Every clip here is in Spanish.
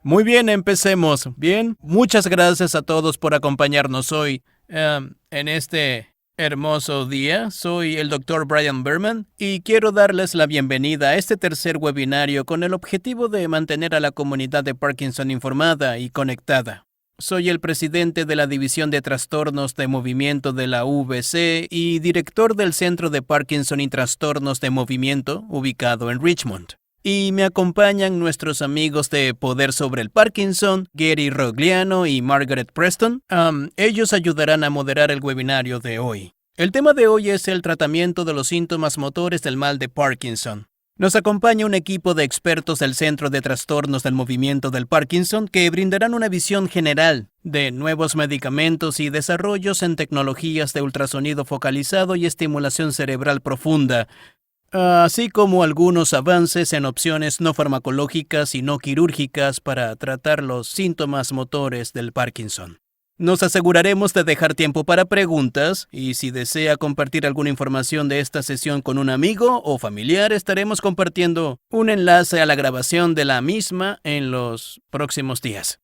Muy bien, empecemos. Bien, muchas gracias a todos por acompañarnos hoy en este hermoso día. Soy el Dr. Brian Berman y quiero darles la bienvenida a este tercer webinario con el objetivo de mantener a la comunidad de Parkinson informada y conectada. Soy el presidente de la División de Trastornos de Movimiento de la UVC y director del Centro de Parkinson y Trastornos de Movimiento, ubicado en Richmond. Y me acompañan nuestros amigos de Poder sobre el Parkinson, Gary Rogliano y Margaret Preston. Ellos ayudarán a moderar el webinario de hoy. El tema de hoy es el tratamiento de los síntomas motores del mal de Parkinson. Nos acompaña un equipo de expertos del Centro de Trastornos del Movimiento del Parkinson que brindarán una visión general de nuevos medicamentos y desarrollos en tecnologías de ultrasonido focalizado y estimulación cerebral profunda, así como algunos avances en opciones no farmacológicas y no quirúrgicas para tratar los síntomas motores del Parkinson. Nos aseguraremos de dejar tiempo para preguntas y si desea compartir alguna información de esta sesión con un amigo o familiar, estaremos compartiendo un enlace a la grabación de la misma en los próximos días.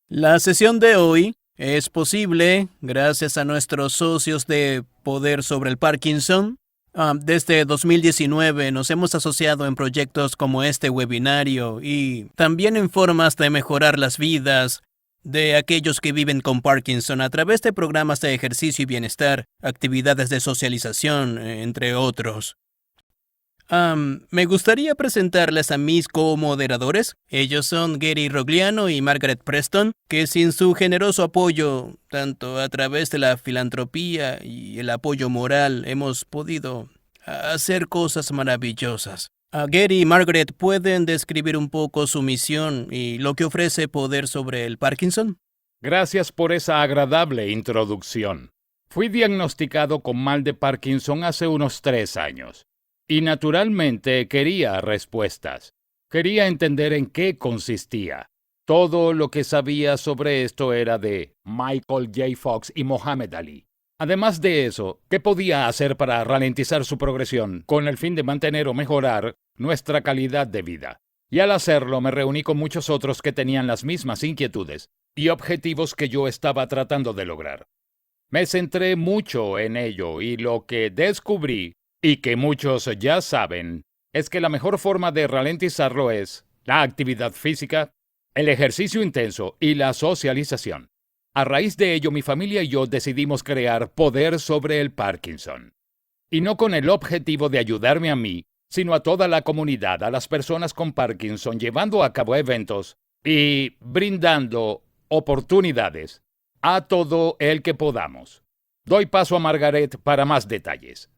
La sesión de hoy es posible gracias a nuestros socios de Poder sobre el Parkinson. Desde 2019 nos hemos asociado en proyectos como este webinario y también en formas de mejorar las vidas de aquellos que viven con Parkinson a través de programas de ejercicio y bienestar, actividades de socialización, entre otros. Me gustaría presentarles a mis co-moderadores. Ellos son Gary Rogliano y Margaret Preston, que sin su generoso apoyo, tanto a través de la filantropía y el apoyo moral, hemos podido hacer cosas maravillosas. Gary y Margaret, ¿pueden describir un poco su misión y lo que ofrece Poder sobre el Parkinson? Gracias por esa agradable introducción. Fui diagnosticado con mal de Parkinson hace unos 3 años. Y naturalmente quería respuestas. Quería entender en qué consistía. Todo lo que sabía sobre esto era de Michael J. Fox y Muhammad Ali. Además de eso, ¿qué podía hacer para ralentizar su progresión con el fin de mantener o mejorar nuestra calidad de vida? Y al hacerlo me reuní con muchos otros que tenían las mismas inquietudes y objetivos que yo estaba tratando de lograr. Me centré mucho en ello y lo que descubrí, y que muchos ya saben, es que la mejor forma de ralentizarlo es la actividad física, el ejercicio intenso y la socialización. A raíz de ello, mi familia y yo decidimos crear Poder sobre el Parkinson. Y no con el objetivo de ayudarme a mí, sino a toda la comunidad, a las personas con Parkinson, llevando a cabo eventos y brindando oportunidades a todo el que podamos. Doy paso a Margaret para más detalles.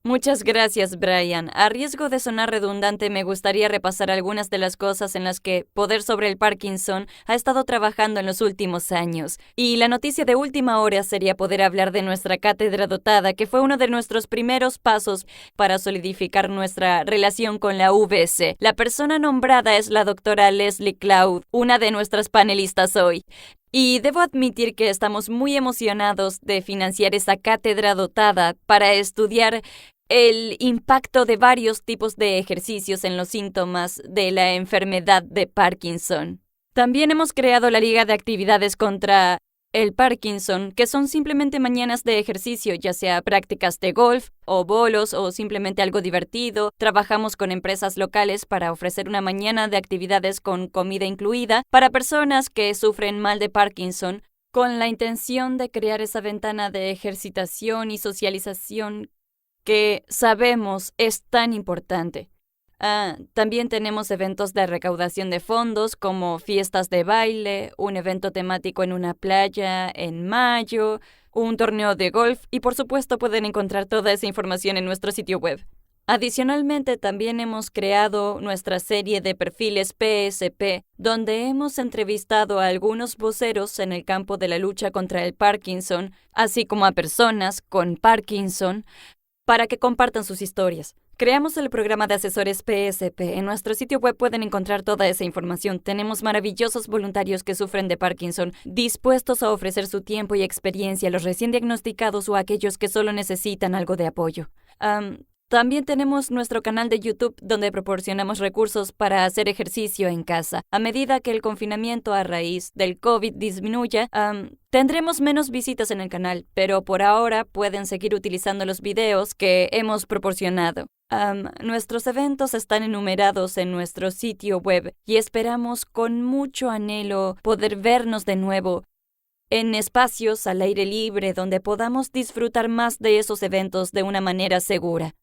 Muchas gracias, Brian. A riesgo de sonar redundante, me gustaría repasar algunas de las cosas en las que Poder sobre el Parkinson ha estado trabajando en los últimos años. Y la noticia de última hora sería poder hablar de nuestra cátedra dotada, que fue uno de nuestros primeros pasos para solidificar nuestra relación con la UVC. La persona nombrada es la doctora Leslie Cloud, una de nuestras panelistas hoy. Y debo admitir que estamos muy emocionados de financiar esa cátedra dotada para estudiar el impacto de varios tipos de ejercicios en los síntomas de la enfermedad de Parkinson. También hemos creado la Liga de Actividades contra el Parkinson, que son simplemente mañanas de ejercicio, ya sea prácticas de golf o bolos o simplemente algo divertido. Trabajamos con empresas locales para ofrecer una mañana de actividades con comida incluida para personas que sufren mal de Parkinson, con la intención de crear esa ventana de ejercitación y socialización que sabemos es tan importante. También tenemos eventos de recaudación de fondos como fiestas de baile, un evento temático en una playa en mayo, un torneo de golf y por supuesto pueden encontrar toda esa información en nuestro sitio web. Adicionalmente, también hemos creado nuestra serie de perfiles PSP, donde hemos entrevistado a algunos voceros en el campo de la lucha contra el Parkinson, así como a personas con Parkinson, para que compartan sus historias. Creamos el programa de asesores PSP. En nuestro sitio web pueden encontrar toda esa información. Tenemos maravillosos voluntarios que sufren de Parkinson, dispuestos a ofrecer su tiempo y experiencia a los recién diagnosticados o a aquellos que solo necesitan algo de apoyo. También tenemos nuestro canal de YouTube donde proporcionamos recursos para hacer ejercicio en casa. A medida que el confinamiento a raíz del COVID disminuya, tendremos menos visitas en el canal, pero por ahora pueden seguir utilizando los videos que hemos proporcionado. Nuestros eventos están enumerados en nuestro sitio web y esperamos con mucho anhelo poder vernos de nuevo en espacios al aire libre donde podamos disfrutar más de esos eventos de una manera segura.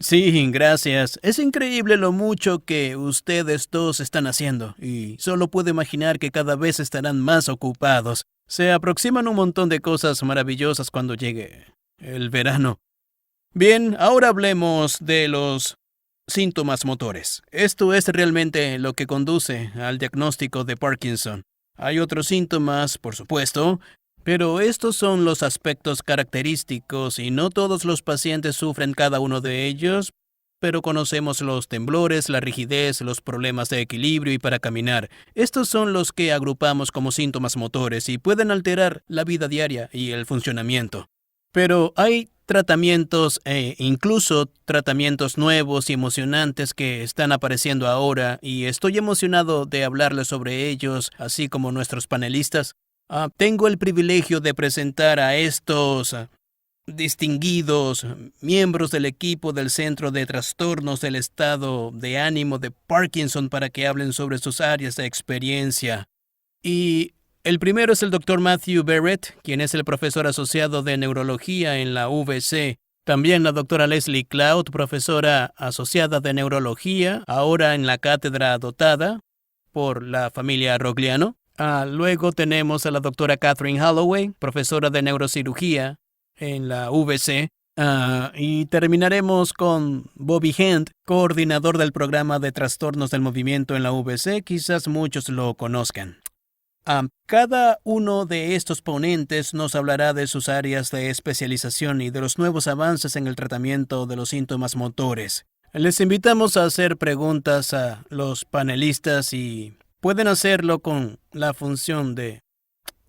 Sí, gracias. Es increíble lo mucho que ustedes dos están haciendo y solo puedo imaginar que cada vez estarán más ocupados. Se aproximan un montón de cosas maravillosas cuando llegue el verano. Bien, ahora hablemos de los síntomas motores. Esto es realmente lo que conduce al diagnóstico de Parkinson. Hay otros síntomas, por supuesto, pero estos son los aspectos característicos y no todos los pacientes sufren cada uno de ellos, pero conocemos los temblores, la rigidez, los problemas de equilibrio y para caminar. Estos son los que agrupamos como síntomas motores y pueden alterar la vida diaria y el funcionamiento. Pero hay tratamientos incluso tratamientos nuevos y emocionantes que están apareciendo ahora y estoy emocionado de hablarles sobre ellos, así como nuestros panelistas. Tengo el privilegio de presentar a estos distinguidos miembros del equipo del Centro de Trastornos del Estado de Ánimo de Parkinson para que hablen sobre sus áreas de experiencia. Y el primero es el Dr. Matthew Barrett, quien es el profesor asociado de neurología en la UVC. También la doctora Leslie Cloud, profesora asociada de neurología, ahora en la cátedra dotada por la familia Rogliano. Luego tenemos a la doctora Catherine Holloway, profesora de neurocirugía en la UVC. Y terminaremos con Bobby Hend, coordinador del programa de trastornos del movimiento en la UVC. Quizás muchos lo conozcan. Cada uno de estos ponentes nos hablará de sus áreas de especialización y de los nuevos avances en el tratamiento de los síntomas motores. Les invitamos a hacer preguntas a los panelistas y pueden hacerlo con la función de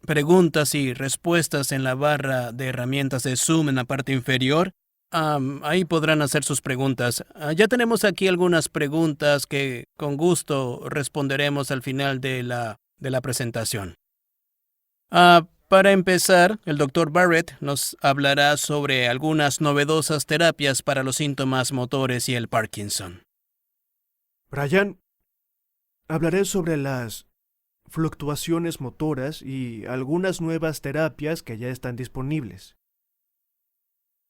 preguntas y respuestas en la barra de herramientas de Zoom en la parte inferior. Ahí podrán hacer sus preguntas. Ya tenemos aquí algunas preguntas que con gusto responderemos al final de la presentación. Para empezar, el Dr. Barrett nos hablará sobre algunas novedosas terapias para los síntomas motores y el Parkinson. Brian, hablaré sobre las fluctuaciones motoras y algunas nuevas terapias que ya están disponibles.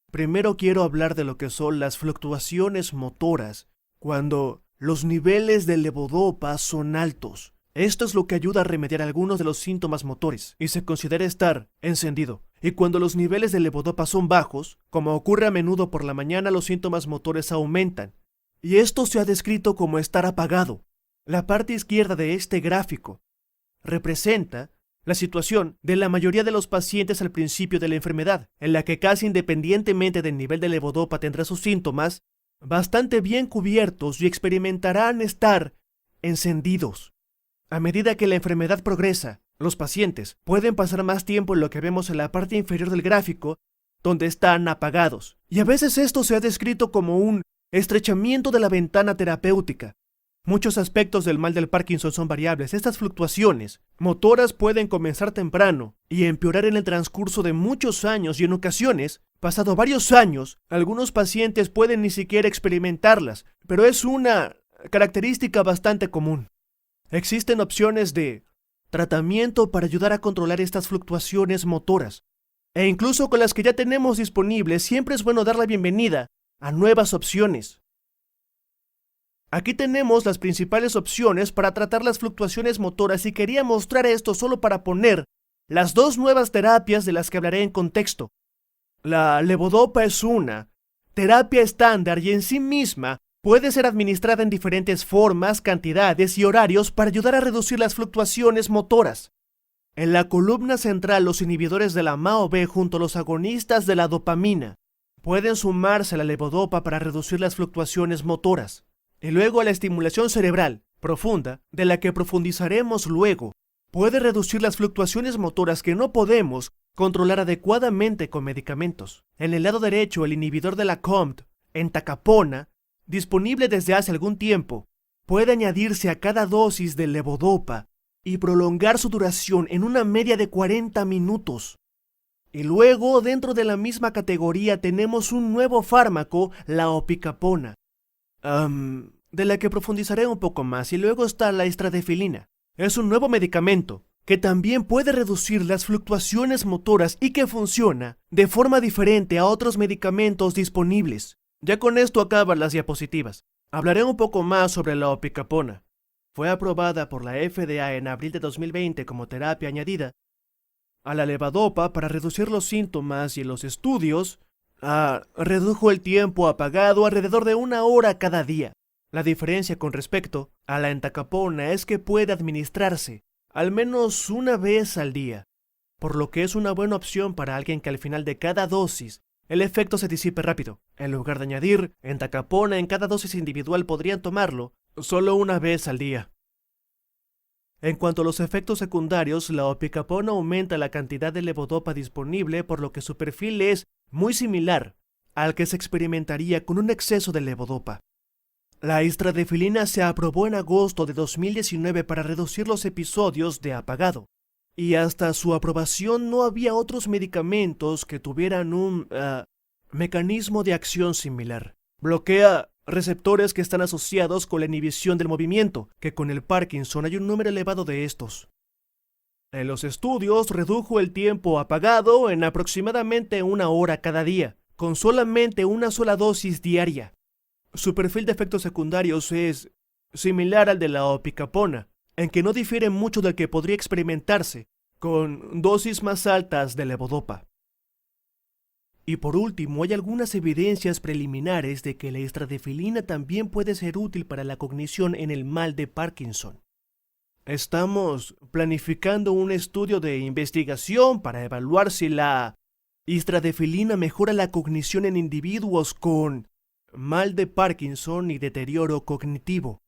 Primero quiero hablar de lo que son las fluctuaciones motoras cuando los niveles de levodopa son altos. Esto es lo que ayuda a remediar algunos de los síntomas motores y se considera estar encendido. Y cuando los niveles de levodopa son bajos, como ocurre a menudo por la mañana, los síntomas motores aumentan. Y esto se ha descrito como estar apagado. La parte izquierda de este gráfico representa la situación de la mayoría de los pacientes al principio de la enfermedad, en la que casi independientemente del nivel de levodopa tendrá sus síntomas bastante bien cubiertos y experimentarán estar encendidos. A medida que la enfermedad progresa, los pacientes pueden pasar más tiempo en lo que vemos en la parte inferior del gráfico, donde están apagados. Y a veces esto se ha descrito como un estrechamiento de la ventana terapéutica. Muchos aspectos del mal del Parkinson son variables. Estas fluctuaciones motoras pueden comenzar temprano y empeorar en el transcurso de muchos años y en ocasiones, pasado varios años, algunos pacientes pueden ni siquiera experimentarlas, pero es una característica bastante común. Existen opciones de tratamiento para ayudar a controlar estas fluctuaciones motoras. E incluso con las que ya tenemos disponibles, siempre es bueno dar la bienvenida a nuevas opciones. Aquí tenemos las principales opciones para tratar las fluctuaciones motoras y quería mostrar esto solo para poner las dos nuevas terapias de las que hablaré en contexto. La levodopa es una terapia estándar y en sí misma puede ser administrada en diferentes formas, cantidades y horarios para ayudar a reducir las fluctuaciones motoras. En la columna central, los inhibidores de la MAO-B junto a los agonistas de la dopamina pueden sumarse a la levodopa para reducir las fluctuaciones motoras. Y luego a la estimulación cerebral profunda, de la que profundizaremos luego, puede reducir las fluctuaciones motoras que no podemos controlar adecuadamente con medicamentos. En el lado derecho, el inhibidor de la COMT, entacapona, disponible desde hace algún tiempo, puede añadirse a cada dosis de levodopa y prolongar su duración en una media de 40 minutos. Y luego, dentro de la misma categoría, tenemos un nuevo fármaco, la opicapona, de la que profundizaré un poco más, y luego está la estradefilina. Es un nuevo medicamento que también puede reducir las fluctuaciones motoras y que funciona de forma diferente a otros medicamentos disponibles. Ya con esto acaban las diapositivas. Hablaré un poco más sobre la opicapona. Fue aprobada por la FDA en abril de 2020 como terapia añadida a la levodopa para reducir los síntomas, y en los estudios redujo el tiempo apagado alrededor de 1 hora cada día. La diferencia con respecto a la entacapona es que puede administrarse al menos una vez al día, por lo que es una buena opción para alguien que al final de cada dosis el efecto se disipe rápido. En lugar de añadir entacapona en cada dosis individual, podrían tomarlo solo una vez al día. En cuanto a los efectos secundarios, la opicapona aumenta la cantidad de levodopa disponible, por lo que su perfil es muy similar al que se experimentaría con un exceso de levodopa. La estradefilina se aprobó en agosto de 2019 para reducir los episodios de apagado, y hasta su aprobación no había otros medicamentos que tuvieran un mecanismo de acción similar. Bloquea receptores que están asociados con la inhibición del movimiento, que con el Parkinson hay un número elevado de estos. En los estudios redujo el tiempo apagado en aproximadamente 1 hora cada día, con solamente una sola dosis diaria. Su perfil de efectos secundarios es similar al de la opicapona, en que no difiere mucho del que podría experimentarse con dosis más altas de levodopa. Y por último, hay algunas evidencias preliminares de que la estradefilina también puede ser útil para la cognición en el mal de Parkinson. Estamos planificando un estudio de investigación para evaluar si la estradefilina mejora la cognición en individuos con mal de Parkinson y deterioro cognitivo.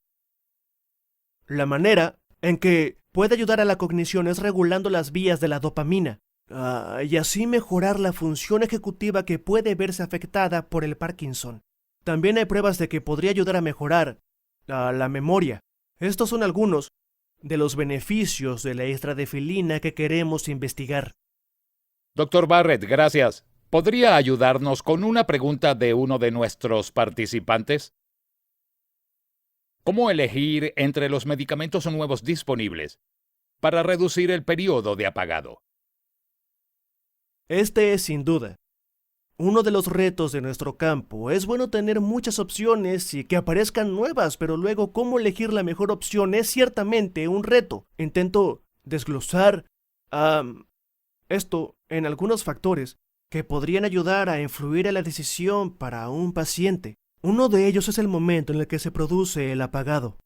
La manera en que puede ayudar a la cognición es regulando las vías de la dopamina, y así mejorar la función ejecutiva que puede verse afectada por el Parkinson. También hay pruebas de que podría ayudar a mejorar la memoria. Estos son algunos de los beneficios de la estradefilina que queremos investigar. Dr. Barrett, gracias. ¿Podría ayudarnos con una pregunta de uno de nuestros participantes? ¿Cómo elegir entre los medicamentos nuevos disponibles para reducir el periodo de apagado? Este es, sin duda, uno de los retos de nuestro campo. Es bueno tener muchas opciones y que aparezcan nuevas, pero luego cómo elegir la mejor opción es ciertamente un reto. Intento desglosar esto en algunos factores que podrían ayudar a influir en la decisión para un paciente. Uno de ellos es el momento en el que se produce el apagado.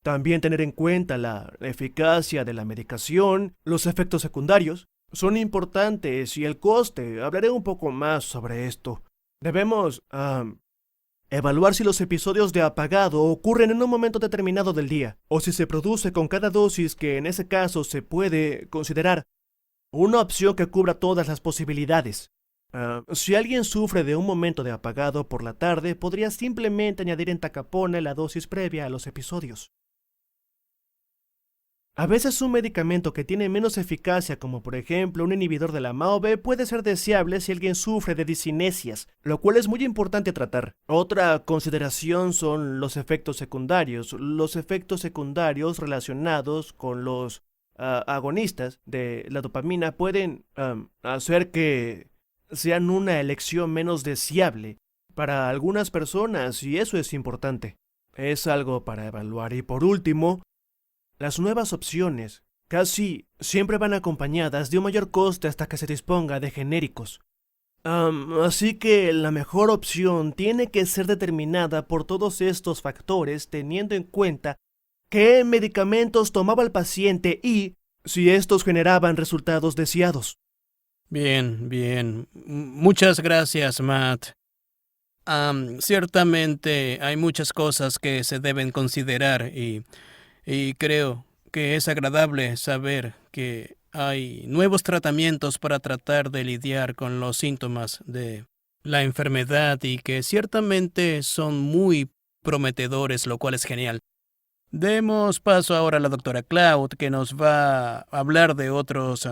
También tener en cuenta la eficacia de la medicación, los efectos secundarios son importantes, y el coste. Hablaré un poco más sobre esto. Debemos evaluar si los episodios de apagado ocurren en un momento determinado del día, o si se produce con cada dosis, que en ese caso se puede considerar una opción que cubra todas las posibilidades. Si alguien sufre de un momento de apagado por la tarde, podría simplemente añadir entacapona en la dosis previa a los episodios. A veces un medicamento que tiene menos eficacia, como por ejemplo un inhibidor de la MAO-B, puede ser deseable si alguien sufre de discinesias, lo cual es muy importante tratar. Otra consideración son los efectos secundarios. Los efectos secundarios relacionados con los agonistas de la dopamina pueden hacer que sean una elección menos deseable para algunas personas, y eso es importante. Es algo para evaluar. Y por último, las nuevas opciones casi siempre van acompañadas de un mayor coste hasta que se disponga de genéricos. Así que la mejor opción tiene que ser determinada por todos estos factores, teniendo en cuenta qué medicamentos tomaba el paciente y si estos generaban resultados deseados. Bien. Muchas gracias, Matt. Ciertamente hay muchas cosas que se deben considerar y creo que es agradable saber que hay nuevos tratamientos para tratar de lidiar con los síntomas de la enfermedad y que ciertamente son muy prometedores, lo cual es genial. Demos paso ahora a la doctora Cloud, que nos va a hablar de otros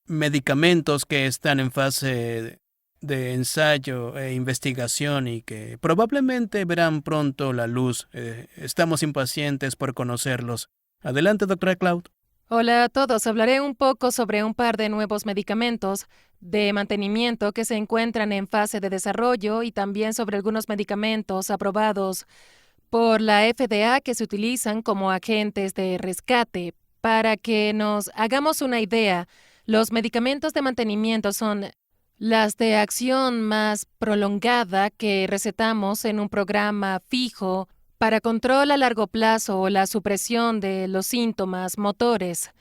medicamentos que están en fase de ensayo e investigación y que probablemente verán pronto la luz. Estamos impacientes por conocerlos. Adelante, doctora Cloud. Hola a todos. Hablaré un poco sobre un par de nuevos medicamentos de mantenimiento que se encuentran en fase de desarrollo y también sobre algunos medicamentos aprobados por la FDA que se utilizan como agentes de rescate. Para que nos hagamos una idea, los medicamentos de mantenimiento son las de acción más prolongada que recetamos en un programa fijo para control a largo plazo o la supresión de los síntomas motores.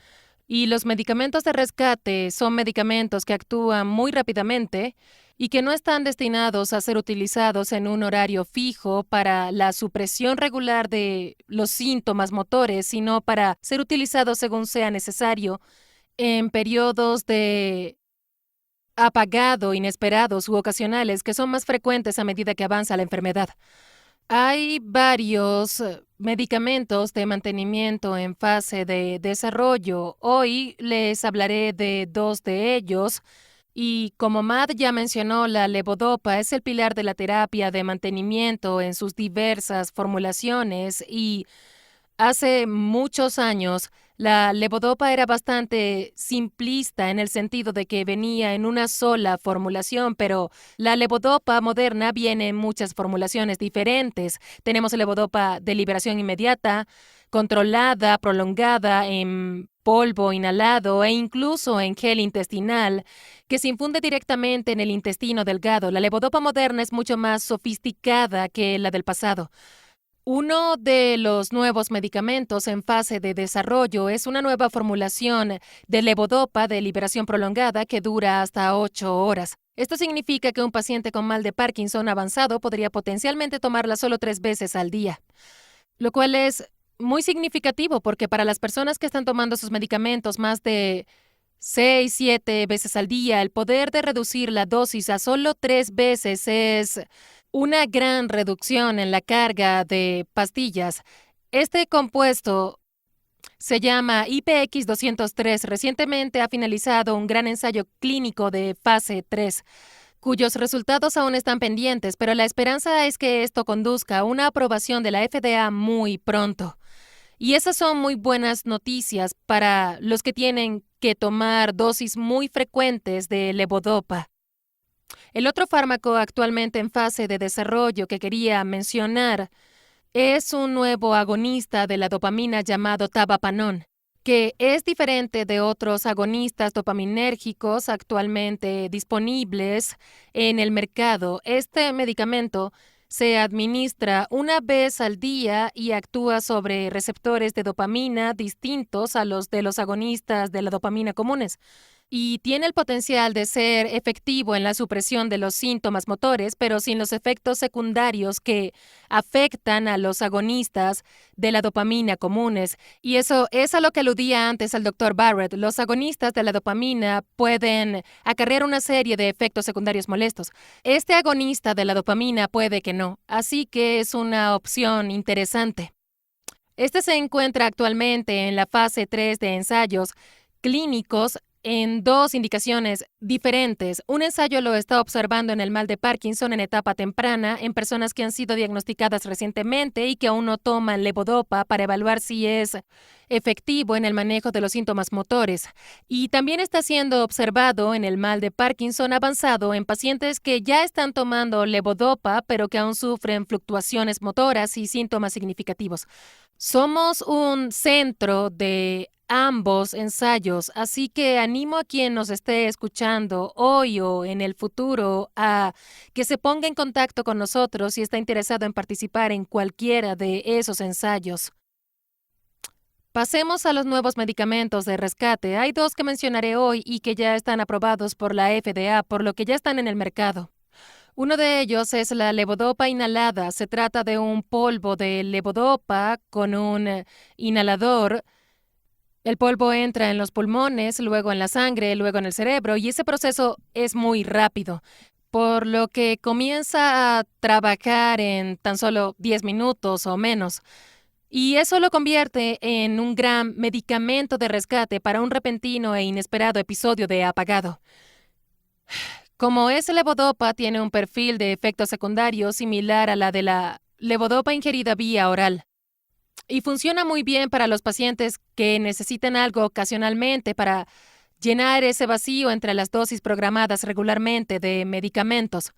Y los medicamentos de rescate son medicamentos que actúan muy rápidamente y que no están destinados a ser utilizados en un horario fijo para la supresión regular de los síntomas motores, sino para ser utilizados según sea necesario en periodos de apagado inesperados u ocasionales que son más frecuentes a medida que avanza la enfermedad. Hay varios medicamentos de mantenimiento en fase de desarrollo. Hoy les hablaré de 2 de ellos. Y como Matt ya mencionó, la levodopa es el pilar de la terapia de mantenimiento en sus diversas formulaciones y hace muchos años la levodopa era bastante simplista en el sentido de que venía en una sola formulación, pero la levodopa moderna viene en muchas formulaciones diferentes. Tenemos levodopa de liberación inmediata, controlada, prolongada, en polvo inhalado e incluso en gel intestinal, que se infunde directamente en el intestino delgado. La levodopa moderna es mucho más sofisticada que la del pasado. Uno de los nuevos medicamentos en fase de desarrollo es una nueva formulación de levodopa de liberación prolongada que dura hasta 8 horas. Esto significa que un paciente con mal de Parkinson avanzado podría potencialmente tomarla solo 3 veces al día, lo cual es muy significativo porque para las personas que están tomando sus medicamentos más de 6, 7 veces al día, el poder de reducir la dosis a solo 3 veces es una gran reducción en la carga de pastillas. Este compuesto se llama IPX-203. Recientemente ha finalizado un gran ensayo clínico de fase 3, cuyos resultados aún están pendientes, pero la esperanza es que esto conduzca a una aprobación de la FDA muy pronto. Y esas son muy buenas noticias para los que tienen que tomar dosis muy frecuentes de levodopa. El otro fármaco actualmente en fase de desarrollo que quería mencionar es un nuevo agonista de la dopamina llamado Tabapanón, que es diferente de otros agonistas dopaminérgicos actualmente disponibles en el mercado. Este medicamento se administra una vez al día y actúa sobre receptores de dopamina distintos a los de los agonistas de la dopamina comunes. Y tiene el potencial de ser efectivo en la supresión de los síntomas motores, pero sin los efectos secundarios que afectan a los agonistas de la dopamina comunes. Y eso es a lo que aludía antes el Dr. Barrett. Los agonistas de la dopamina pueden acarrear una serie de efectos secundarios molestos. Este agonista de la dopamina puede que no, así que es una opción interesante. Este se encuentra actualmente en la fase 3 de ensayos clínicos en 2 indicaciones diferentes. Un ensayo lo está observando en el mal de Parkinson en etapa temprana en personas que han sido diagnosticadas recientemente y que aún no toman levodopa para evaluar si es efectivo en el manejo de los síntomas motores. Y también está siendo observado en el mal de Parkinson avanzado en pacientes que ya están tomando levodopa pero que aún sufren fluctuaciones motoras y síntomas significativos. Somos un centro de ambos ensayos, así que animo a quien nos esté escuchando hoy o en el futuro a que se ponga en contacto con nosotros si está interesado en participar en cualquiera de esos ensayos. Pasemos a los nuevos medicamentos de rescate. Hay 2 que mencionaré hoy y que ya están aprobados por la FDA, por lo que ya están en el mercado. Uno de ellos es la levodopa inhalada. Se trata de un polvo de levodopa con un inhalador El polvo entra en los pulmones, luego en la sangre, luego en el cerebro, y ese proceso es muy rápido, por lo que comienza a trabajar en tan solo 10 minutos o menos. Y eso lo convierte en un gran medicamento de rescate para un repentino e inesperado episodio de apagado. Como ese levodopa tiene un perfil de efectos secundarios similar a la de la levodopa ingerida vía oral. Y funciona muy bien para los pacientes que necesitan algo ocasionalmente para llenar ese vacío entre las dosis programadas regularmente de medicamentos.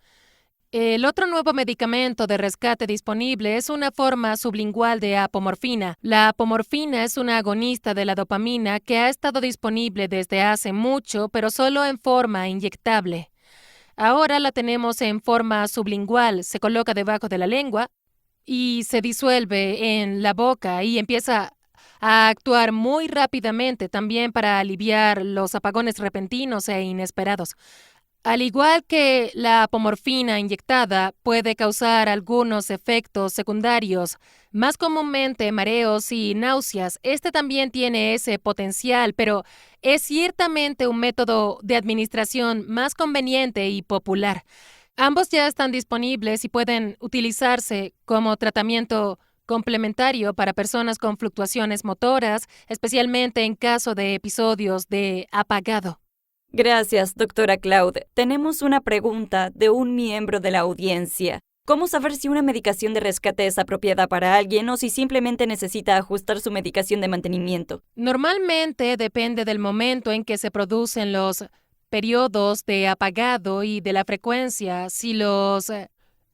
El otro nuevo medicamento de rescate disponible es una forma sublingual de apomorfina. La apomorfina es una agonista de la dopamina que ha estado disponible desde hace mucho, pero solo en forma inyectable. Ahora la tenemos en forma sublingual, se coloca debajo de la lengua y se disuelve en la boca y empieza a actuar muy rápidamente también para aliviar los apagones repentinos e inesperados. Al igual que la apomorfina inyectada puede causar algunos efectos secundarios, más comúnmente mareos y náuseas, este también tiene ese potencial, pero es ciertamente un método de administración más conveniente y popular. Ambos ya están disponibles y pueden utilizarse como tratamiento complementario para personas con fluctuaciones motoras, especialmente en caso de episodios de apagado. Gracias, doctora Cloud. Tenemos una pregunta de un miembro de la audiencia. ¿Cómo saber si una medicación de rescate es apropiada para alguien o si simplemente necesita ajustar su medicación de mantenimiento? Normalmente depende del momento en que se producen los periodos de apagado y de la frecuencia. Si los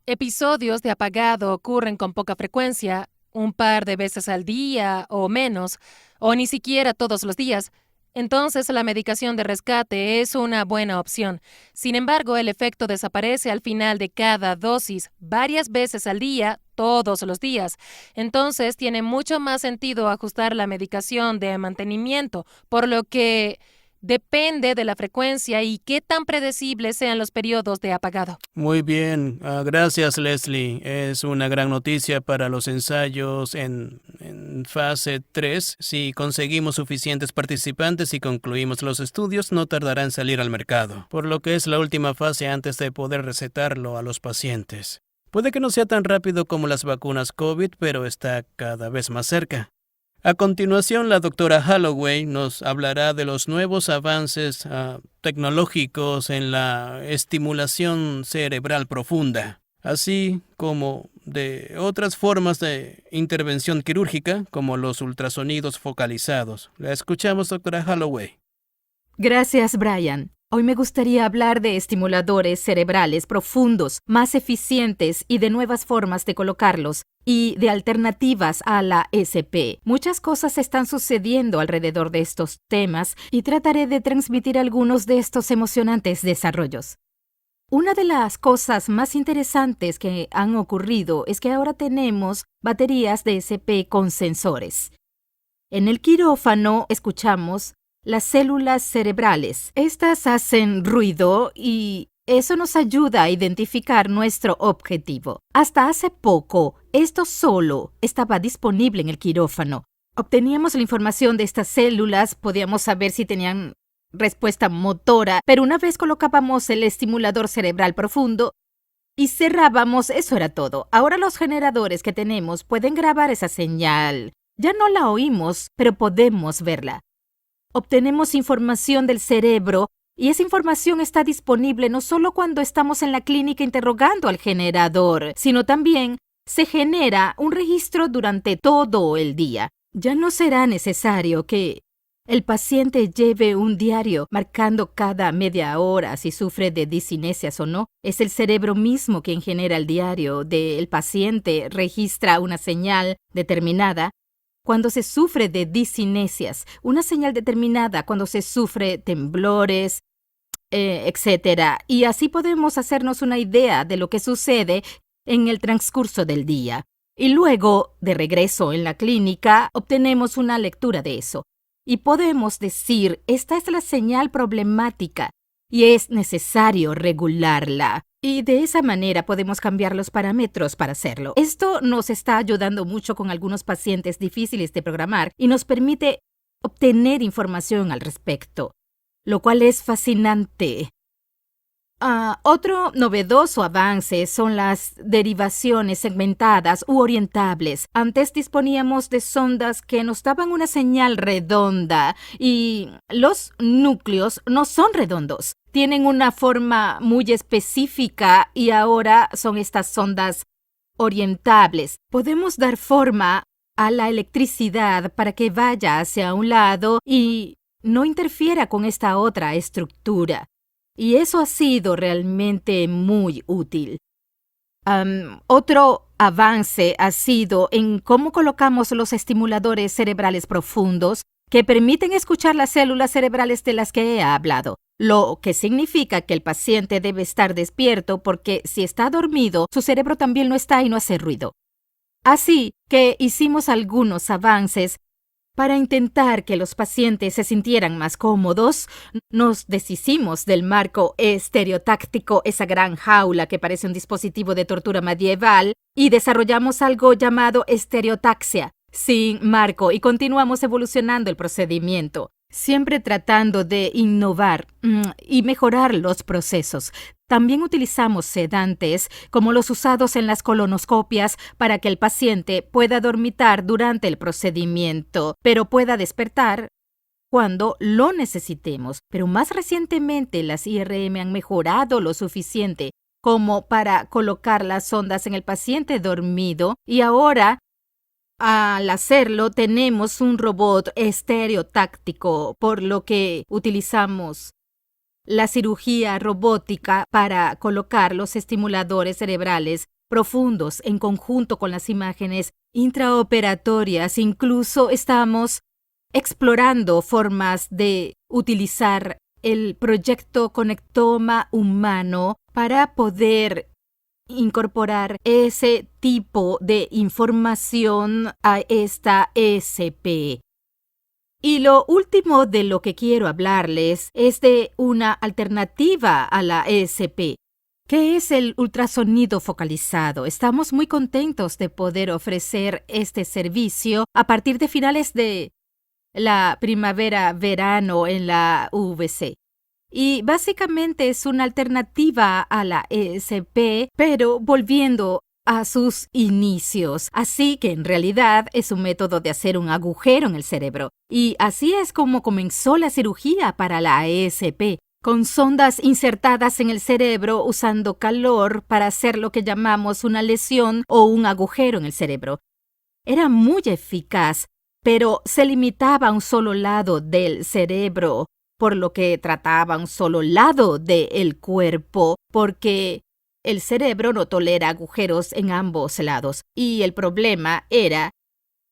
episodios de apagado ocurren con poca frecuencia, un par de veces al día o menos, o ni siquiera todos los días, entonces la medicación de rescate es una buena opción. Sin embargo, el efecto desaparece al final de cada dosis, varias veces al día, todos los días. Entonces tiene mucho más sentido ajustar la medicación de mantenimiento, por lo que depende de la frecuencia y qué tan predecibles sean los periodos de apagado. Muy bien, gracias Leslie. Es una gran noticia para los ensayos en fase 3. Si conseguimos suficientes participantes y concluimos los estudios, no tardará en salir al mercado, por lo que es la última fase antes de poder recetarlo a los pacientes. Puede que no sea tan rápido como las vacunas COVID, pero está cada vez más cerca. A continuación, la doctora Holloway nos hablará de los nuevos avances tecnológicos en la estimulación cerebral profunda, así como de otras formas de intervención quirúrgica, como los ultrasonidos focalizados. La escuchamos, doctora Holloway. Gracias, Brian. Hoy me gustaría hablar de estimuladores cerebrales profundos, más eficientes y de nuevas formas de colocarlos, y de alternativas a la SP. Muchas cosas están sucediendo alrededor de estos temas y trataré de transmitir algunos de estos emocionantes desarrollos. Una de las cosas más interesantes que han ocurrido es que ahora tenemos baterías de SP con sensores. En el quirófano escuchamos las células cerebrales. Estas hacen ruido y eso nos ayuda a identificar nuestro objetivo. Hasta hace poco, esto solo estaba disponible en el quirófano. Obteníamos la información de estas células, podíamos saber si tenían respuesta motora, pero una vez colocábamos el estimulador cerebral profundo y cerrábamos, eso era todo. Ahora los generadores que tenemos pueden grabar esa señal. Ya no la oímos, pero podemos verla. Obtenemos información del cerebro y esa información está disponible no solo cuando estamos en la clínica interrogando al generador, sino también se genera un registro durante todo el día. Ya no será necesario que el paciente lleve un diario marcando cada media hora si sufre de discinesias o no. Es el cerebro mismo quien genera el diario del paciente, registra una señal determinada. Cuando se sufre de discinesias, una señal determinada cuando se sufre temblores, etc. Y así podemos hacernos una idea de lo que sucede en el transcurso del día. Y luego, de regreso en la clínica, obtenemos una lectura de eso. Y podemos decir, esta es la señal problemática y es necesario regularla. Y de esa manera podemos cambiar los parámetros para hacerlo. Esto nos está ayudando mucho con algunos pacientes difíciles de programar y nos permite obtener información al respecto, lo cual es fascinante. Otro novedoso avance son las derivaciones segmentadas u orientables. Antes disponíamos de sondas que nos daban una señal redonda y los núcleos no son redondos. Tienen una forma muy específica y ahora son estas sondas orientables. Podemos dar forma a la electricidad para que vaya hacia un lado y no interfiera con esta otra estructura. Y eso ha sido realmente muy útil. Otro avance ha sido en cómo colocamos los estimuladores cerebrales profundos que permiten escuchar las células cerebrales de las que he hablado, lo que significa que el paciente debe estar despierto porque si está dormido, su cerebro también lo está y no hace ruido. Así que hicimos algunos avances. Para intentar que los pacientes se sintieran más cómodos, nos deshicimos del marco estereotáctico, esa gran jaula que parece un dispositivo de tortura medieval, y desarrollamos algo llamado estereotaxia, sin marco, y continuamos evolucionando el procedimiento, siempre tratando de innovar y mejorar los procesos. También utilizamos sedantes, como los usados en las colonoscopias, para que el paciente pueda dormitar durante el procedimiento, pero pueda despertar cuando lo necesitemos. Pero más recientemente las IRM han mejorado lo suficiente como para colocar las sondas en el paciente dormido y ahora, al hacerlo, tenemos un robot estereotáctico, por lo que utilizamos la cirugía robótica para colocar los estimuladores cerebrales profundos en conjunto con las imágenes intraoperatorias. Incluso estamos explorando formas de utilizar el proyecto Conectoma humano para poder incorporar ese tipo de información a esta ESP. Y lo último de lo que quiero hablarles es de una alternativa a la ESP, que es el ultrasonido focalizado. Estamos muy contentos de poder ofrecer este servicio a partir de finales de la primavera-verano en la UVC. Y básicamente es una alternativa a la ESP, pero volviendo a sus inicios. Así que en realidad es un método de hacer un agujero en el cerebro. Y así es como comenzó la cirugía para la ESP, con sondas insertadas en el cerebro usando calor para hacer lo que llamamos una lesión o un agujero en el cerebro. Era muy eficaz, pero se limitaba a un solo lado del cerebro, por lo que trataba un solo lado del cuerpo, porque el cerebro no tolera agujeros en ambos lados. Y el problema era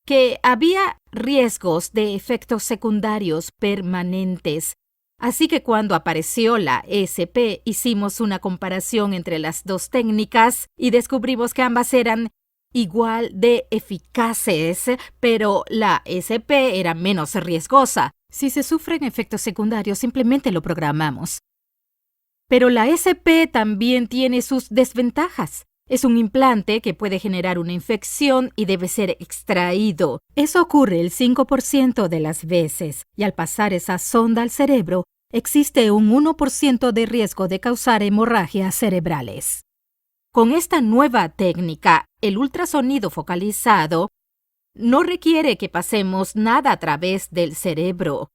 que había riesgos de efectos secundarios permanentes. Así que cuando apareció la ESP, hicimos una comparación entre las dos técnicas y descubrimos que ambas eran igual de eficaces, pero la ESP era menos riesgosa. Si se sufren efectos secundarios, simplemente lo programamos. Pero la ESP también tiene sus desventajas. Es un implante que puede generar una infección y debe ser extraído. Eso ocurre el 5% de las veces, y al pasar esa sonda al cerebro, existe un 1% de riesgo de causar hemorragias cerebrales. Con esta nueva técnica, el ultrasonido focalizado no requiere que pasemos nada a través del cerebro.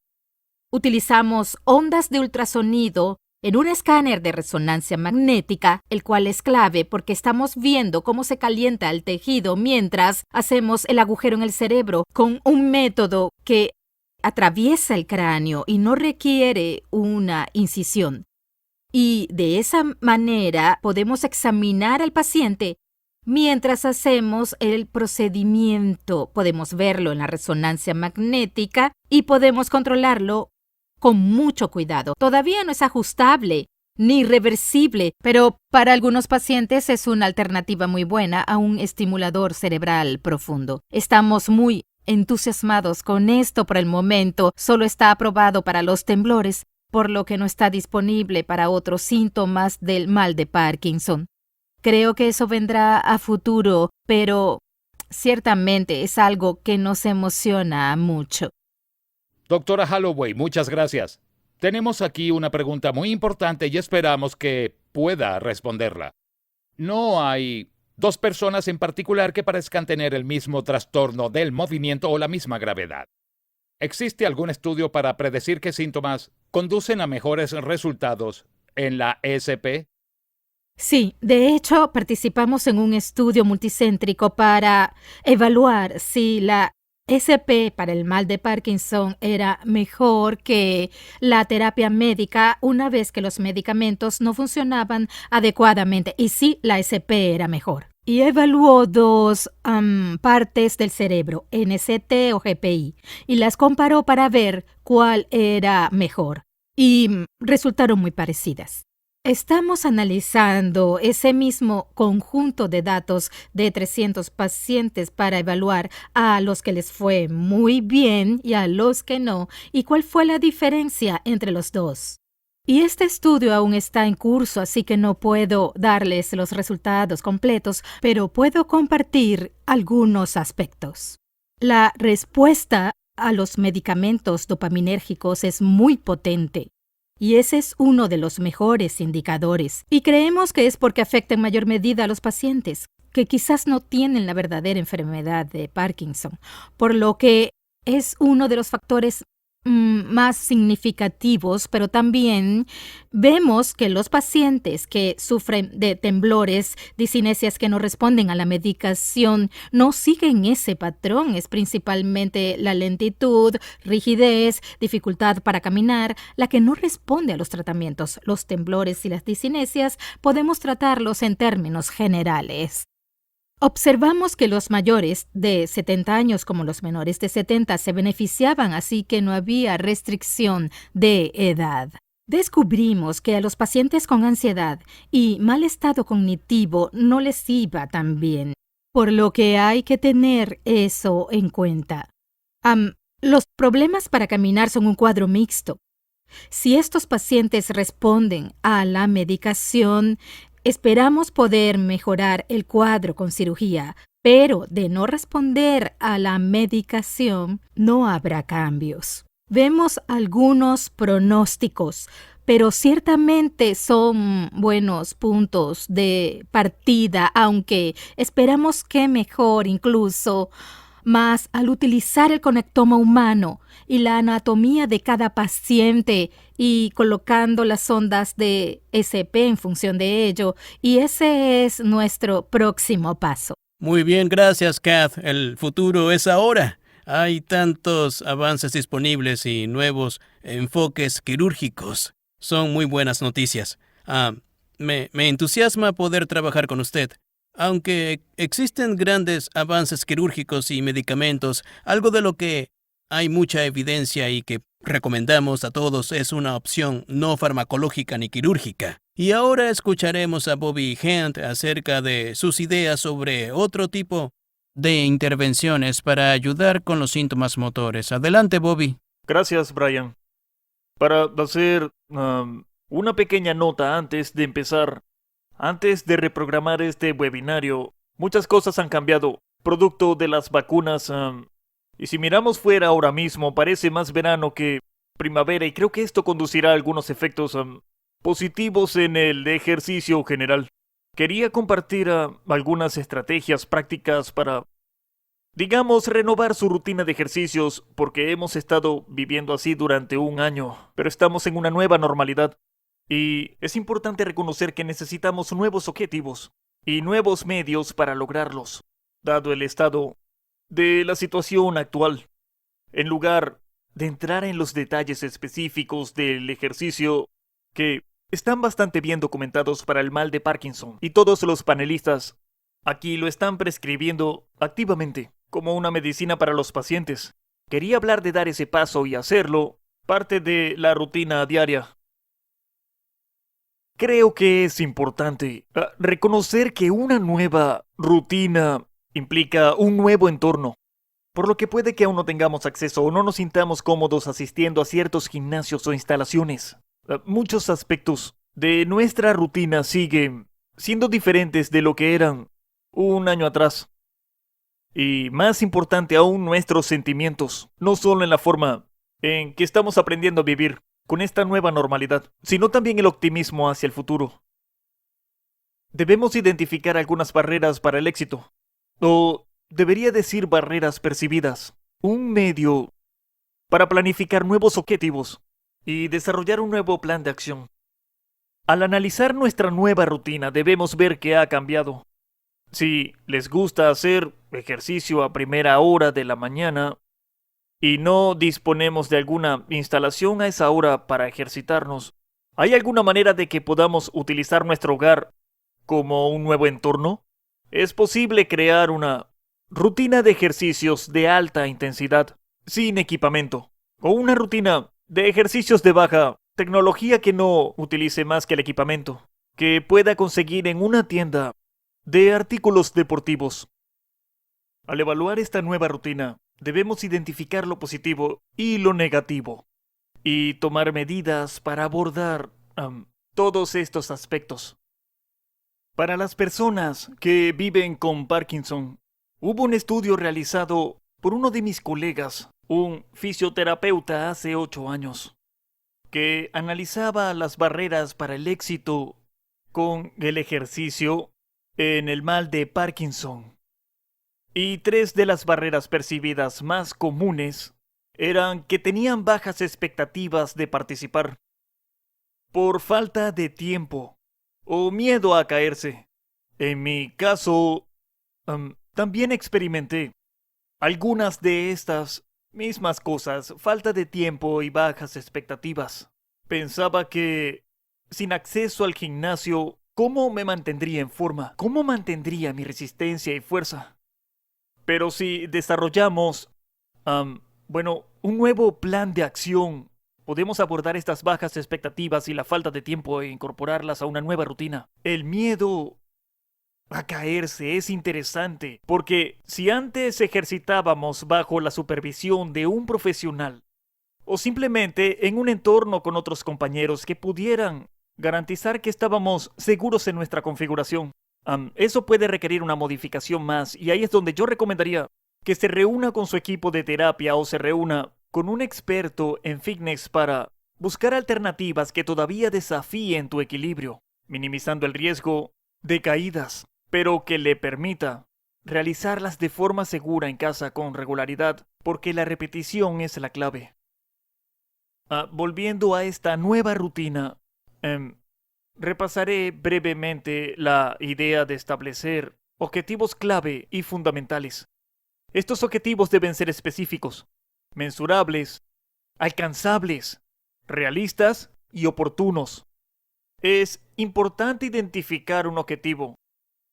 Utilizamos ondas de ultrasonido en un escáner de resonancia magnética, el cual es clave porque estamos viendo cómo se calienta el tejido mientras hacemos el agujero en el cerebro con un método que atraviesa el cráneo y no requiere una incisión. Y de esa manera podemos examinar al paciente mientras hacemos el procedimiento. Podemos verlo en la resonancia magnética y podemos controlarlo con mucho cuidado. Todavía no es ajustable ni reversible, pero para algunos pacientes es una alternativa muy buena a un estimulador cerebral profundo. Estamos muy entusiasmados con esto por el momento. Solo está aprobado para los temblores, por lo que no está disponible para otros síntomas del mal de Parkinson. Creo que eso vendrá a futuro, pero ciertamente es algo que nos emociona mucho. Doctora Holloway, muchas gracias. Tenemos aquí una pregunta muy importante y esperamos que pueda responderla. No hay dos personas en particular que parezcan tener el mismo trastorno del movimiento o la misma gravedad. ¿Existe algún estudio para predecir qué síntomas conducen a mejores resultados en la ESP? Sí, de hecho, participamos en un estudio multicéntrico para evaluar si la SP para el mal de Parkinson era mejor que la terapia médica una vez que los medicamentos no funcionaban adecuadamente y si la SP era mejor. Y evaluó dos partes del cerebro, NCT o GPI, y las comparó para ver cuál era mejor. Y resultaron muy parecidas. Estamos analizando ese mismo conjunto de datos de 300 pacientes para evaluar a los que les fue muy bien y a los que no, y cuál fue la diferencia entre los dos. Y este estudio aún está en curso, así que no puedo darles los resultados completos, pero puedo compartir algunos aspectos. La respuesta a los medicamentos dopaminérgicos es muy potente. Y ese es uno de los mejores indicadores. Y creemos que es porque afecta en mayor medida a los pacientes, que quizás no tienen la verdadera enfermedad de Parkinson, por lo que es uno de los factores más significativos, pero también vemos que los pacientes que sufren de temblores, discinesias que no responden a la medicación, no siguen ese patrón. Es principalmente la lentitud, rigidez, dificultad para caminar, la que no responde a los tratamientos. Los temblores y las discinesias podemos tratarlos en términos generales. Observamos que los mayores de 70 años como los menores de 70 se beneficiaban, así que no había restricción de edad. Descubrimos que a los pacientes con ansiedad y mal estado cognitivo no les iba tan bien, por lo que hay que tener eso en cuenta. Los problemas para caminar son un cuadro mixto. Si estos pacientes responden a la medicación, esperamos poder mejorar el cuadro con cirugía, pero de no responder a la medicación no habrá cambios. Vemos algunos pronósticos, pero ciertamente son buenos puntos de partida, aunque esperamos que mejor incluso. Más al utilizar el conectoma humano y la anatomía de cada paciente y colocando las ondas de SP en función de ello, y ese es nuestro próximo paso. Muy bien, gracias, Kath. El futuro es ahora. Hay tantos avances disponibles y nuevos enfoques quirúrgicos. Son muy buenas noticias. Me entusiasma poder trabajar con usted. Aunque existen grandes avances quirúrgicos y medicamentos, algo de lo que hay mucha evidencia y que recomendamos a todos es una opción no farmacológica ni quirúrgica. Y ahora escucharemos a Bobby Hand acerca de sus ideas sobre otro tipo de intervenciones para ayudar con los síntomas motores. Adelante, Bobby. Gracias, Brian. Para hacer una pequeña nota antes de empezar. Antes de reprogramar este webinario, muchas cosas han cambiado, producto de las vacunas, y si miramos fuera ahora mismo, parece más verano que primavera, y creo que esto conducirá a algunos efectos positivos en el ejercicio general. Quería compartir algunas estrategias prácticas para, digamos, renovar su rutina de ejercicios, porque hemos estado viviendo así durante un año, pero estamos en una nueva normalidad. Y es importante reconocer que necesitamos nuevos objetivos y nuevos medios para lograrlos, dado el estado de la situación actual. En lugar de entrar en los detalles específicos del ejercicio, que están bastante bien documentados para el mal de Parkinson, y todos los panelistas aquí lo están prescribiendo activamente como una medicina para los pacientes, quería hablar de dar ese paso y hacerlo parte de la rutina diaria. Creo que es importante reconocer que una nueva rutina implica un nuevo entorno, por lo que puede que aún no tengamos acceso o no nos sintamos cómodos asistiendo a ciertos gimnasios o instalaciones. Muchos aspectos de nuestra rutina siguen siendo diferentes de lo que eran un año atrás. Y más importante aún, nuestros sentimientos, no solo en la forma en que estamos aprendiendo a vivir con esta nueva normalidad, sino también el optimismo hacia el futuro. Debemos identificar algunas barreras para el éxito, o debería decir barreras percibidas, un medio para planificar nuevos objetivos y desarrollar un nuevo plan de acción. Al analizar nuestra nueva rutina, debemos ver que ha cambiado. Si les gusta hacer ejercicio a primera hora de la mañana y no disponemos de alguna instalación a esa hora para ejercitarnos, ¿hay alguna manera de que podamos utilizar nuestro hogar como un nuevo entorno? Es posible crear una rutina de ejercicios de alta intensidad, sin equipamiento, o una rutina de ejercicios de baja tecnología que no utilice más que el equipamiento, que pueda conseguir en una tienda de artículos deportivos. Al evaluar esta nueva rutina, debemos identificar lo positivo y lo negativo, y tomar medidas para abordar todos estos aspectos. Para las personas que viven con Parkinson, hubo un estudio realizado por uno de mis colegas, un fisioterapeuta hace 8 años, que analizaba las barreras para el éxito con el ejercicio en el mal de Parkinson. Y 3 de las barreras percibidas más comunes eran que tenían bajas expectativas de participar, por falta de tiempo o miedo a caerse. En mi caso, también experimenté algunas de estas mismas cosas, falta de tiempo y bajas expectativas. Pensaba que, sin acceso al gimnasio, ¿cómo me mantendría en forma? ¿Cómo mantendría mi resistencia y fuerza? Pero si desarrollamos, un nuevo plan de acción, podemos abordar estas bajas expectativas y la falta de tiempo e incorporarlas a una nueva rutina. El miedo a caerse es interesante, porque si antes ejercitábamos bajo la supervisión de un profesional, o simplemente en un entorno con otros compañeros que pudieran garantizar que estábamos seguros en nuestra configuración, eso puede requerir una modificación más, y ahí es donde yo recomendaría que se reúna con su equipo de terapia o se reúna con un experto en fitness para buscar alternativas que todavía desafíen tu equilibrio, minimizando el riesgo de caídas, pero que le permita realizarlas de forma segura en casa con regularidad, porque la repetición es la clave. Volviendo a esta nueva rutina, repasaré brevemente la idea de establecer objetivos clave y fundamentales. Estos objetivos deben ser específicos, mensurables, alcanzables, realistas y oportunos. Es importante identificar un objetivo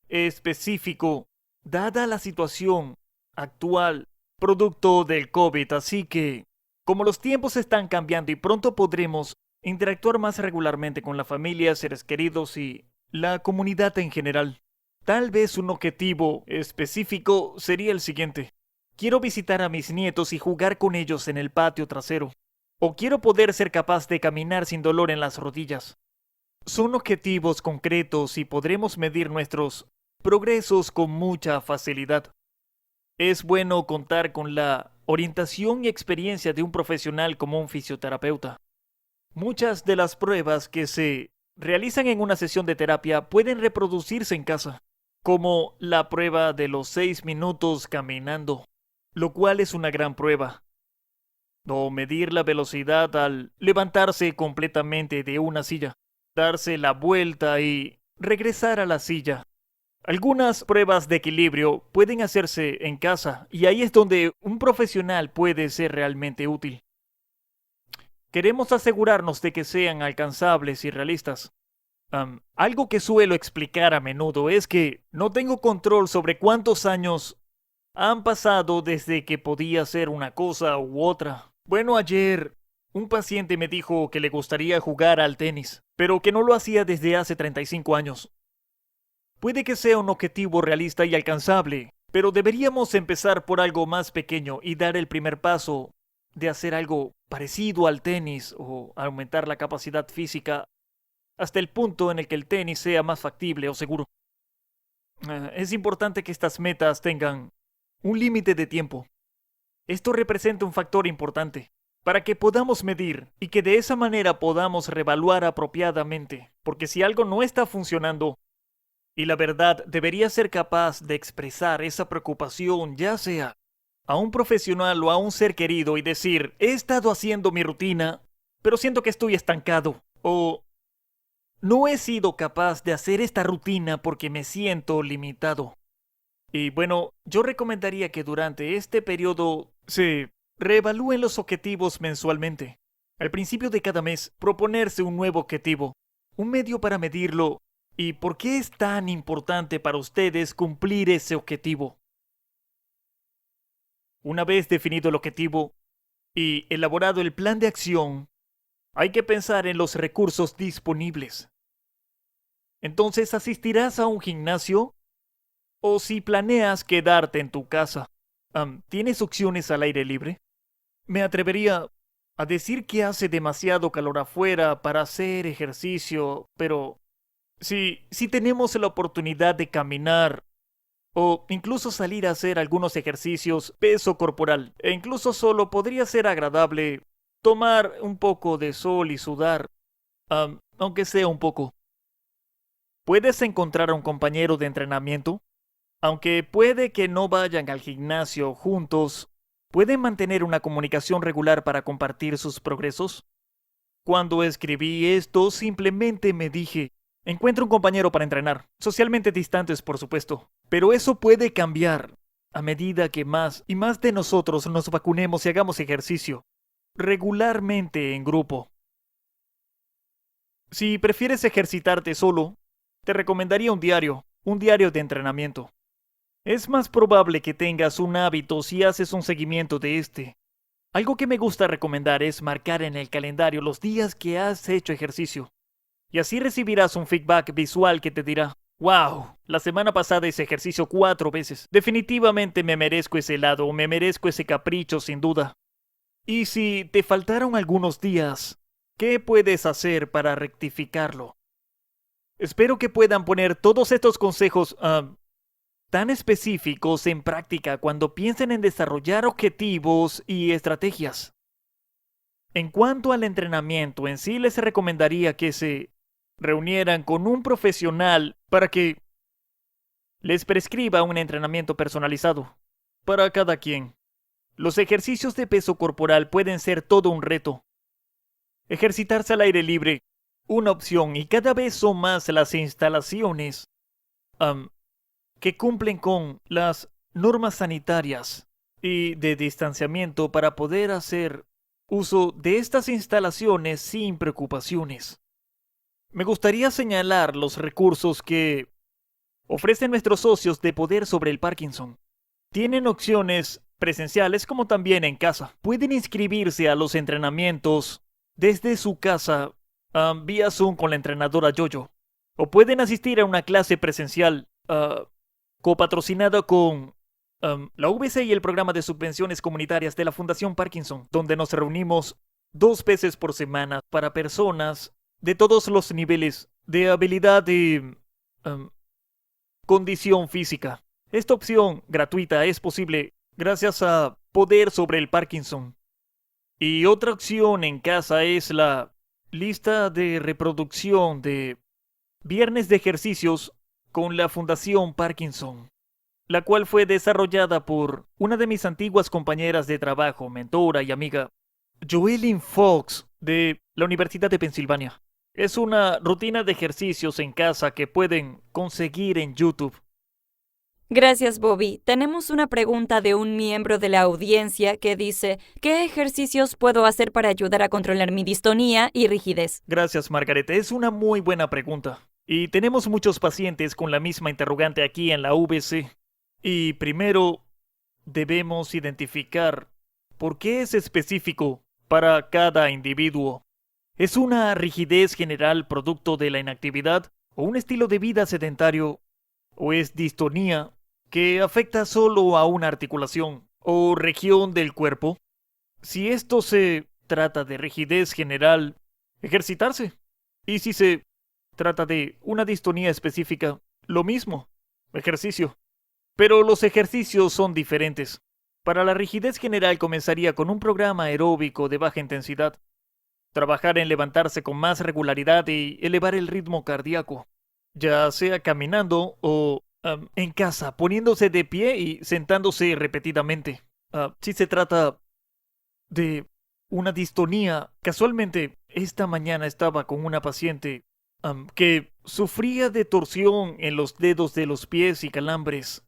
específico, dada la situación actual, producto del COVID, así que, como los tiempos están cambiando y pronto podremos interactuar más regularmente con la familia, seres queridos y la comunidad en general, tal vez un objetivo específico sería el siguiente. Quiero visitar a mis nietos y jugar con ellos en el patio trasero. O quiero poder ser capaz de caminar sin dolor en las rodillas. Son objetivos concretos y podremos medir nuestros progresos con mucha facilidad. Es bueno contar con la orientación y experiencia de un profesional como un fisioterapeuta. Muchas de las pruebas que se realizan en una sesión de terapia pueden reproducirse en casa, como la prueba de los 6 minutos caminando, lo cual es una gran prueba. O medir la velocidad al levantarse completamente de una silla, darse la vuelta y regresar a la silla. Algunas pruebas de equilibrio pueden hacerse en casa y ahí es donde un profesional puede ser realmente útil. Queremos asegurarnos de que sean alcanzables y realistas. Algo que suelo explicar a menudo es que no tengo control sobre cuántos años han pasado desde que podía hacer una cosa u otra. Bueno, ayer un paciente me dijo que le gustaría jugar al tenis, pero que no lo hacía desde hace 35 años. Puede que sea un objetivo realista y alcanzable, pero deberíamos empezar por algo más pequeño y dar el primer paso de hacer algo parecido al tenis o aumentar la capacidad física hasta el punto en el que el tenis sea más factible o seguro. Es importante que estas metas tengan un límite de tiempo. Esto representa un factor importante. para que podamos medir y que de esa manera podamos reevaluar apropiadamente. Porque si algo no está funcionando, y la verdad debería ser capaz de expresar esa preocupación, ya sea a un profesional o a un ser querido, y decir, he estado haciendo mi rutina, pero siento que estoy estancado, o no he sido capaz de hacer esta rutina porque me siento limitado. Y bueno, yo recomendaría que durante este periodo se reevalúen los objetivos mensualmente. Al principio de cada mes, proponerse un nuevo objetivo, un medio para medirlo y por qué es tan importante para ustedes cumplir ese objetivo. Una vez definido el objetivo y elaborado el plan de acción, hay que pensar en los recursos disponibles. Entonces, ¿asistirás a un gimnasio? ¿O si planeas quedarte en tu casa? ¿Tienes opciones al aire libre? Me atrevería a decir que hace demasiado calor afuera para hacer ejercicio, pero si tenemos la oportunidad de caminar o incluso salir a hacer algunos ejercicios, peso corporal, e incluso solo podría ser agradable tomar un poco de sol y sudar, aunque sea un poco. ¿Puedes encontrar a un compañero de entrenamiento? Aunque puede que no vayan al gimnasio juntos, ¿pueden mantener una comunicación regular para compartir sus progresos? Cuando escribí esto, simplemente me dije, encuentro un compañero para entrenar, socialmente distantes por supuesto, pero eso puede cambiar a medida que más y más de nosotros nos vacunemos y hagamos ejercicio, regularmente en grupo. Si prefieres ejercitarte solo, te recomendaría un diario de entrenamiento. Es más probable que tengas un hábito si haces un seguimiento de este. Algo que me gusta recomendar es marcar en el calendario los días que has hecho ejercicio. Y así recibirás un feedback visual que te dirá, wow, la semana pasada hice ejercicio 4 veces. Definitivamente me merezco ese helado o me merezco ese capricho sin duda. Y si te faltaron algunos días, ¿qué puedes hacer para rectificarlo? Espero que puedan poner todos estos consejos tan específicos en práctica cuando piensen en desarrollar objetivos y estrategias. En cuanto al entrenamiento en sí, les recomendaría que se reunieran con un profesional para que les prescriba un entrenamiento personalizado para cada quien. Los ejercicios de peso corporal pueden ser todo un reto. Ejercitarse al aire libre, una opción, y cada vez son más las instalaciones que cumplen con las normas sanitarias y de distanciamiento para poder hacer uso de estas instalaciones sin preocupaciones. Me gustaría señalar los recursos que ofrecen nuestros socios de poder sobre el Parkinson. Tienen opciones presenciales como también en casa. Pueden inscribirse a los entrenamientos desde su casa vía Zoom con la entrenadora Jojo. O pueden asistir a una clase presencial copatrocinada con la UBC y el programa de subvenciones comunitarias de la Fundación Parkinson, donde nos reunimos 2 veces por semana para personas de todos los niveles de habilidad y condición física. Esta opción gratuita es posible gracias a Poder sobre el Parkinson. Y otra opción en casa es la lista de reproducción de viernes de ejercicios con la Fundación Parkinson, la cual fue desarrollada por una de mis antiguas compañeras de trabajo, mentora y amiga, Joelyn Fox, de la Universidad de Pensilvania. Es una rutina de ejercicios en casa que pueden conseguir en YouTube. Gracias, Bobby. Tenemos una pregunta de un miembro de la audiencia que dice, ¿qué ejercicios puedo hacer para ayudar a controlar mi distonía y rigidez? Gracias, Margaret. Es una muy buena pregunta. Y tenemos muchos pacientes con la misma interrogante aquí en la UBC. Y primero, debemos identificar por qué es específico para cada individuo. ¿Es una rigidez general producto de la inactividad o un estilo de vida sedentario? ¿O es distonía que afecta solo a una articulación o región del cuerpo? Si esto se trata de rigidez general, ejercitarse. Y si se trata de una distonía específica, lo mismo, ejercicio. Pero los ejercicios son diferentes. Para la rigidez general comenzaría con un programa aeróbico de baja intensidad. Trabajar en levantarse con más regularidad y elevar el ritmo cardíaco, ya sea caminando o en casa, poniéndose de pie y sentándose repetidamente. Si se trata de una distonía, casualmente esta mañana estaba con una paciente que sufría de torsión en los dedos de los pies y calambres.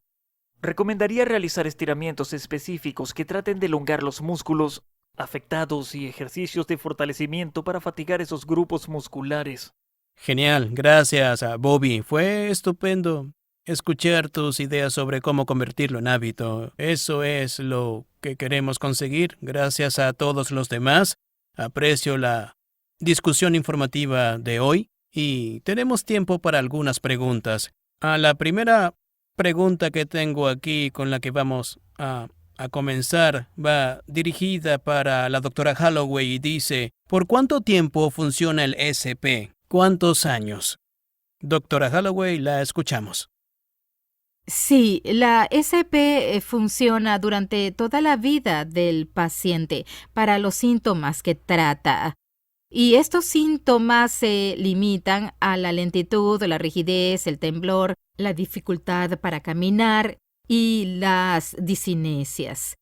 Recomendaría realizar estiramientos específicos que traten de elongar los músculos afectados y ejercicios de fortalecimiento para fatigar esos grupos musculares. Genial, gracias a Bobby. Fue estupendo escuchar tus ideas sobre cómo convertirlo en hábito. Eso es lo que queremos conseguir. Gracias a todos los demás. Aprecio la discusión informativa de hoy y tenemos tiempo para algunas preguntas. La primera pregunta que tengo aquí con la que vamos a comenzar va dirigida para la doctora Holloway y dice, ¿por cuánto tiempo funciona el SP? ¿Cuántos años? Doctora Holloway, la escuchamos. Sí, la SP funciona durante toda la vida del paciente para los síntomas que trata. Y estos síntomas se limitan a la lentitud, la rigidez, el temblor, la dificultad para caminar y las discinesias.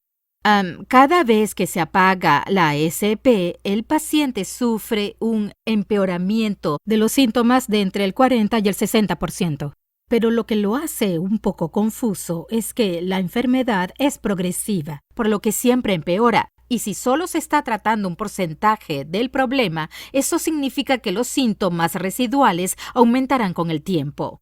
Cada vez que se apaga la SP, el paciente sufre un empeoramiento de los síntomas de entre el 40 y el 60%. Pero lo que lo hace un poco confuso es que la enfermedad es progresiva, por lo que siempre empeora. Y si solo se está tratando un porcentaje del problema, eso significa que los síntomas residuales aumentarán con el tiempo.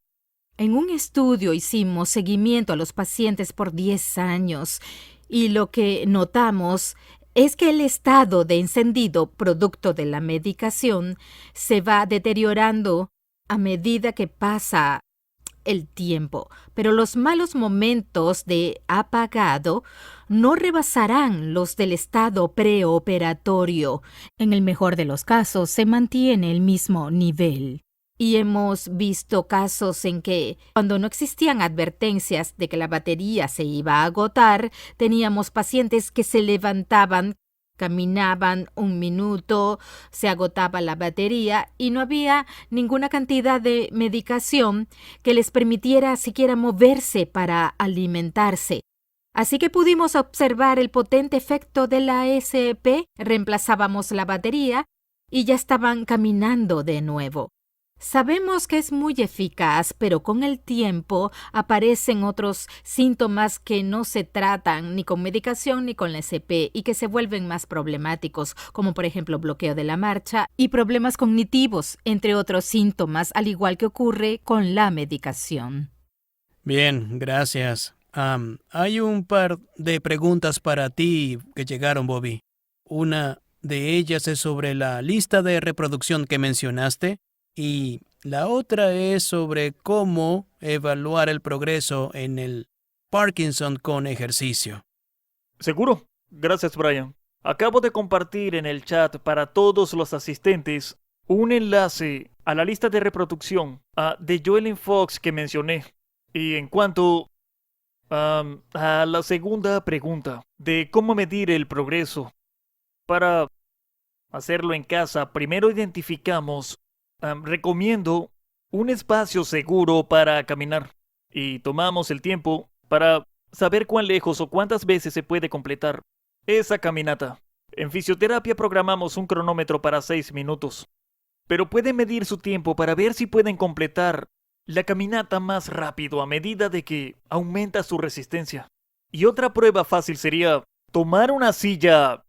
En un estudio hicimos seguimiento a los pacientes por 10 años y lo que notamos es que el estado de encendido producto de la medicación se va deteriorando a medida que pasa el tiempo, pero los malos momentos de apagado no rebasarán los del estado preoperatorio. En el mejor de los casos se mantiene el mismo nivel. Y hemos visto casos en que, cuando no existían advertencias de que la batería se iba a agotar, teníamos pacientes que se levantaban, caminaban 1 minuto, se agotaba la batería y no había ninguna cantidad de medicación que les permitiera siquiera moverse para alimentarse. Así que pudimos observar el potente efecto de la SP, reemplazábamos la batería y ya estaban caminando de nuevo. Sabemos que es muy eficaz, pero con el tiempo aparecen otros síntomas que no se tratan ni con medicación ni con la SP y que se vuelven más problemáticos, como por ejemplo bloqueo de la marcha y problemas cognitivos, entre otros síntomas, al igual que ocurre con la medicación. Bien, gracias. Hay un par de preguntas para ti que llegaron, Bobby. Una de ellas es sobre la lista de reproducción que mencionaste. Y la otra es sobre cómo evaluar el progreso en el Parkinson con ejercicio. Seguro. Gracias, Brian. Acabo de compartir en el chat para todos los asistentes un enlace a la lista de reproducción de Joellen Fox que mencioné. Y en cuanto a la segunda pregunta de cómo medir el progreso, para hacerlo en casa, primero identificamos recomiendo un espacio seguro para caminar y tomamos el tiempo para saber cuán lejos o cuántas veces se puede completar esa caminata. En fisioterapia programamos un cronómetro para 6 minutos, pero pueden medir su tiempo para ver si pueden completar la caminata más rápido a medida de que aumenta su resistencia. Y otra prueba fácil sería tomar una silla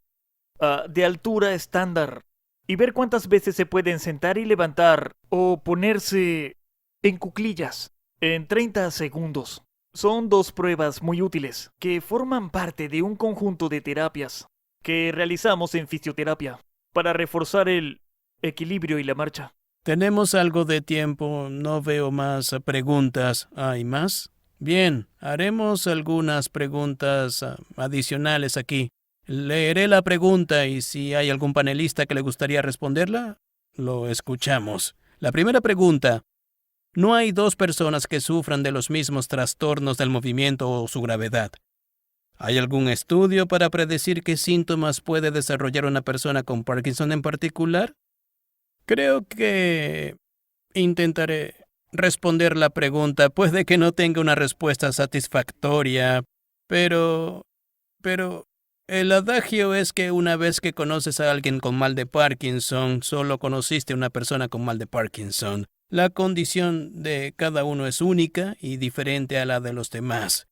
de altura estándar y ver cuántas veces se pueden sentar y levantar o ponerse en cuclillas en 30 segundos. Son 2 pruebas muy útiles que forman parte de un conjunto de terapias que realizamos en fisioterapia para reforzar el equilibrio y la marcha. Tenemos algo de tiempo, no veo más preguntas. ¿Hay más? Bien, haremos algunas preguntas adicionales aquí. Leeré la pregunta y si hay algún panelista que le gustaría responderla, lo escuchamos. La primera pregunta. No hay 2 personas que sufran de los mismos trastornos del movimiento o su gravedad. ¿Hay algún estudio para predecir qué síntomas puede desarrollar una persona con Parkinson en particular? Creo que intentaré responder la pregunta. Puede que no tenga una respuesta satisfactoria, pero el adagio es que una vez que conoces a alguien con mal de Parkinson, solo conociste a una persona con mal de Parkinson. La condición de cada uno es única y diferente a la de los demás.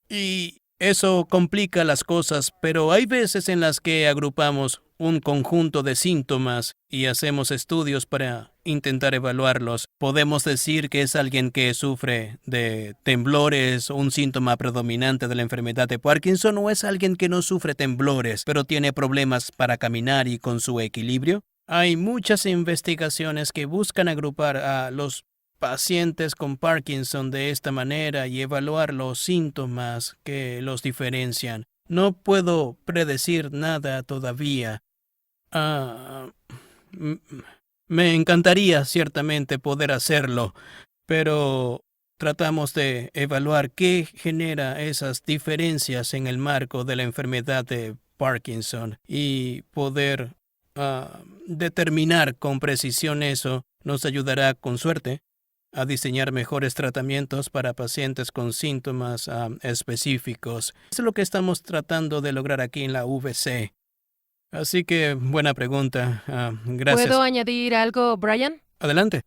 Y eso complica las cosas, pero hay veces en las que agrupamos un conjunto de síntomas y hacemos estudios para intentar evaluarlos. Podemos decir que es alguien que sufre de temblores o un síntoma predominante de la enfermedad de Parkinson, o es alguien que no sufre temblores, pero tiene problemas para caminar y con su equilibrio. Hay muchas investigaciones que buscan agrupar a los pacientes con Parkinson de esta manera y evaluar los síntomas que los diferencian. No puedo predecir nada todavía. Me encantaría ciertamente poder hacerlo, pero tratamos de evaluar qué genera esas diferencias en el marco de la enfermedad de Parkinson y poder determinar con precisión eso nos ayudará, con suerte, a diseñar mejores tratamientos para pacientes con síntomas específicos. Es lo que estamos tratando de lograr aquí en la VC. Así que, buena pregunta. Gracias. ¿Puedo añadir algo, Brian? Adelante.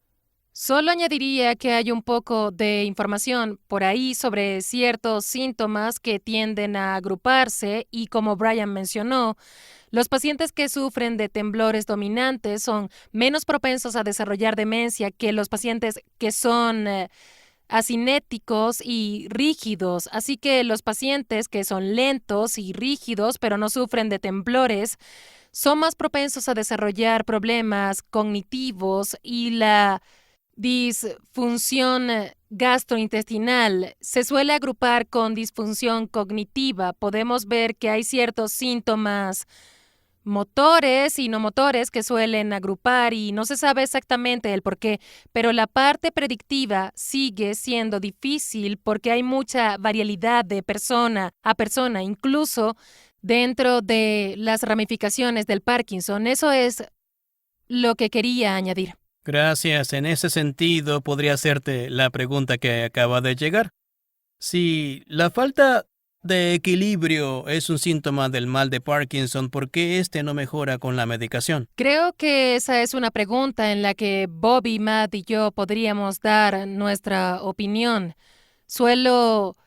Solo añadiría que hay un poco de información por ahí sobre ciertos síntomas que tienden a agruparse y, como Brian mencionó, los pacientes que sufren de temblores dominantes son menos propensos a desarrollar demencia que los pacientes que son asinéticos y rígidos. Así que los pacientes que son lentos y rígidos pero no sufren de temblores son más propensos a desarrollar problemas cognitivos, y la disfunción gastrointestinal se suele agrupar con disfunción cognitiva. Podemos ver que hay ciertos síntomas motores y no motores que suelen agrupar y no se sabe exactamente el por qué, pero la parte predictiva sigue siendo difícil porque hay mucha variabilidad de persona a persona, incluso dentro de las ramificaciones del Parkinson. Eso es lo que quería añadir. Gracias. En ese sentido, podría hacerte la pregunta que acaba de llegar. Si la falta de equilibrio es un síntoma del mal de Parkinson, ¿por qué este no mejora con la medicación? Creo que esa es una pregunta en la que Bobby, Matt y yo podríamos dar nuestra opinión. Suelo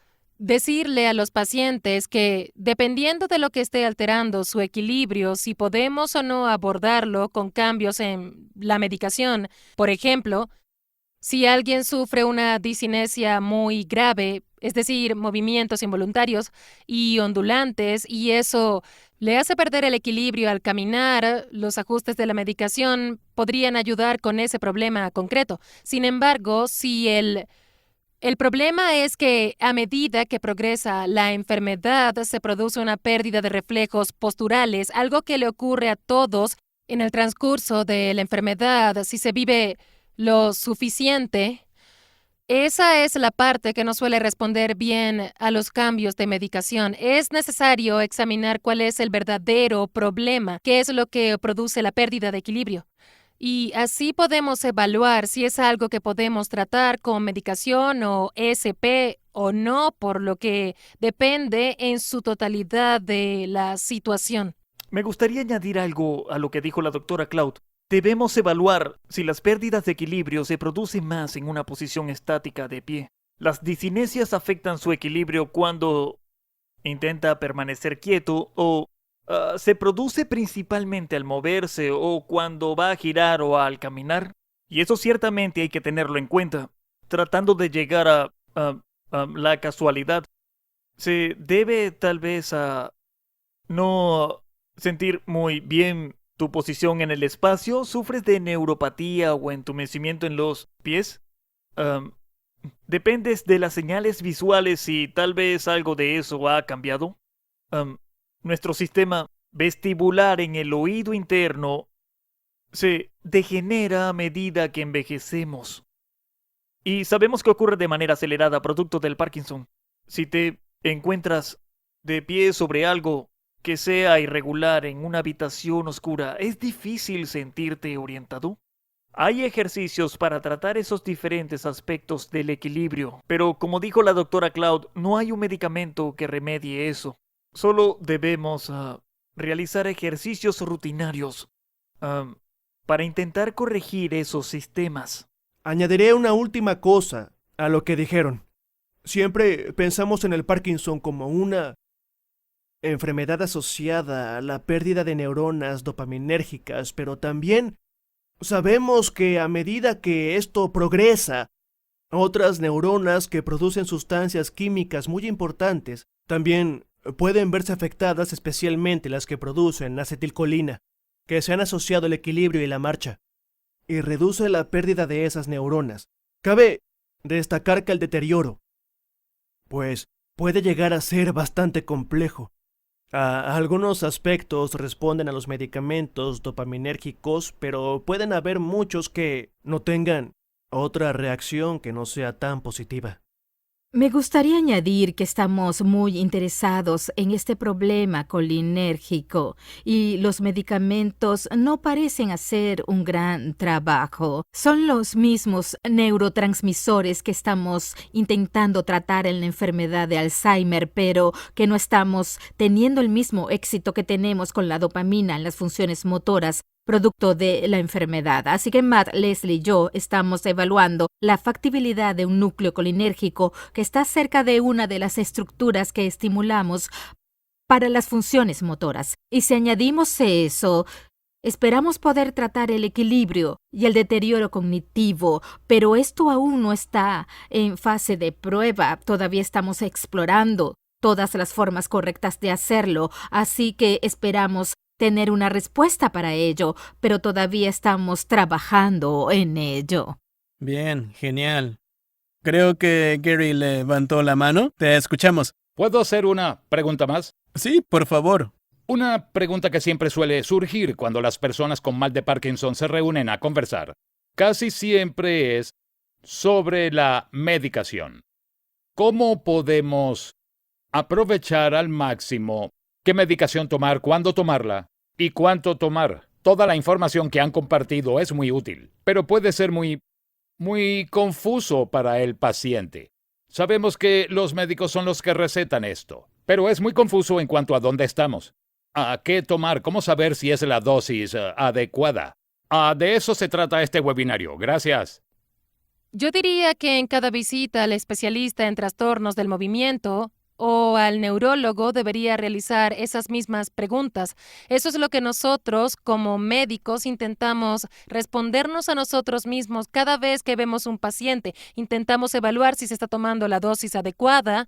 decirle a los pacientes que, dependiendo de lo que esté alterando su equilibrio, si podemos o no abordarlo con cambios en la medicación. Por ejemplo, si alguien sufre una discinesia muy grave, es decir, movimientos involuntarios y ondulantes, y eso le hace perder el equilibrio al caminar, los ajustes de la medicación podrían ayudar con ese problema concreto. Sin embargo, si el problema es que a medida que progresa la enfermedad se produce una pérdida de reflejos posturales, algo que le ocurre a todos en el transcurso de la enfermedad si se vive lo suficiente. Esa es la parte que no suele responder bien a los cambios de medicación. Es necesario examinar cuál es el verdadero problema, qué es lo que produce la pérdida de equilibrio. Y así podemos evaluar si es algo que podemos tratar con medicación o SP o no, por lo que depende en su totalidad de la situación. Me gustaría añadir algo a lo que dijo la doctora Cloud. Debemos evaluar si las pérdidas de equilibrio se producen más en una posición estática de pie. Las discinesias afectan su equilibrio cuando intenta permanecer quieto o se produce principalmente al moverse o cuando va a girar o al caminar. Y eso ciertamente hay que tenerlo en cuenta. Tratando de llegar a la casualidad, se debe tal vez a no sentir muy bien tu posición en el espacio. ¿Sufres de neuropatía o entumecimiento en los pies? ¿Dependes de las señales visuales y tal vez algo de eso ha cambiado? Nuestro sistema vestibular en el oído interno se degenera a medida que envejecemos. Y sabemos que ocurre de manera acelerada producto del Parkinson. Si te encuentras de pie sobre algo que sea irregular en una habitación oscura, ¿es difícil sentirte orientado? Hay ejercicios para tratar esos diferentes aspectos del equilibrio, pero como dijo la doctora Cloud, no hay un medicamento que remedie eso. Solo debemos realizar ejercicios rutinarios para intentar corregir esos sistemas. Añadiré una última cosa a lo que dijeron. Siempre pensamos en el Parkinson como una enfermedad asociada a la pérdida de neuronas dopaminérgicas, pero también sabemos que a medida que esto progresa, otras neuronas que producen sustancias químicas muy importantes también pueden verse afectadas, especialmente las que producen acetilcolina, que se han asociado al equilibrio y la marcha, y reduce la pérdida de esas neuronas. Cabe destacar que el deterioro, pues, puede llegar a ser bastante complejo. Algunos aspectos responden a los medicamentos dopaminérgicos, pero pueden haber muchos que no tengan otra reacción que no sea tan positiva. Me gustaría añadir que estamos muy interesados en este problema colinérgico y los medicamentos no parecen hacer un gran trabajo. Son los mismos neurotransmisores que estamos intentando tratar en la enfermedad de Alzheimer, pero que no estamos teniendo el mismo éxito que tenemos con la dopamina en las funciones motoras, producto de la enfermedad. Así que Matt, Leslie y yo estamos evaluando la factibilidad de un núcleo colinérgico que está cerca de una de las estructuras que estimulamos para las funciones motoras. Y si añadimos eso, esperamos poder tratar el equilibrio y el deterioro cognitivo, pero esto aún no está en fase de prueba. Todavía estamos explorando todas las formas correctas de hacerlo, así que esperamos tener una respuesta para ello, pero todavía estamos trabajando en ello. Bien, genial. Creo que Gary levantó la mano. Te escuchamos. ¿Puedo hacer una pregunta más? Sí, por favor. Una pregunta que siempre suele surgir cuando las personas con mal de Parkinson se reúnen a conversar. Casi siempre es sobre la medicación. ¿Cómo podemos aprovechar al máximo qué medicación tomar, cuándo tomarla y cuánto tomar? Toda la información que han compartido es muy útil, pero puede ser muy confuso para el paciente. Sabemos que los médicos son los que recetan esto, pero es muy confuso en cuanto a dónde estamos, a qué tomar, cómo saber si es la dosis adecuada. De eso se trata este webinario. Gracias. Yo diría que en cada visita al especialista en trastornos del movimiento o al neurólogo debería realizar esas mismas preguntas. Eso es lo que nosotros, como médicos, intentamos respondernos a nosotros mismos cada vez que vemos un paciente. Intentamos evaluar si se está tomando la dosis adecuada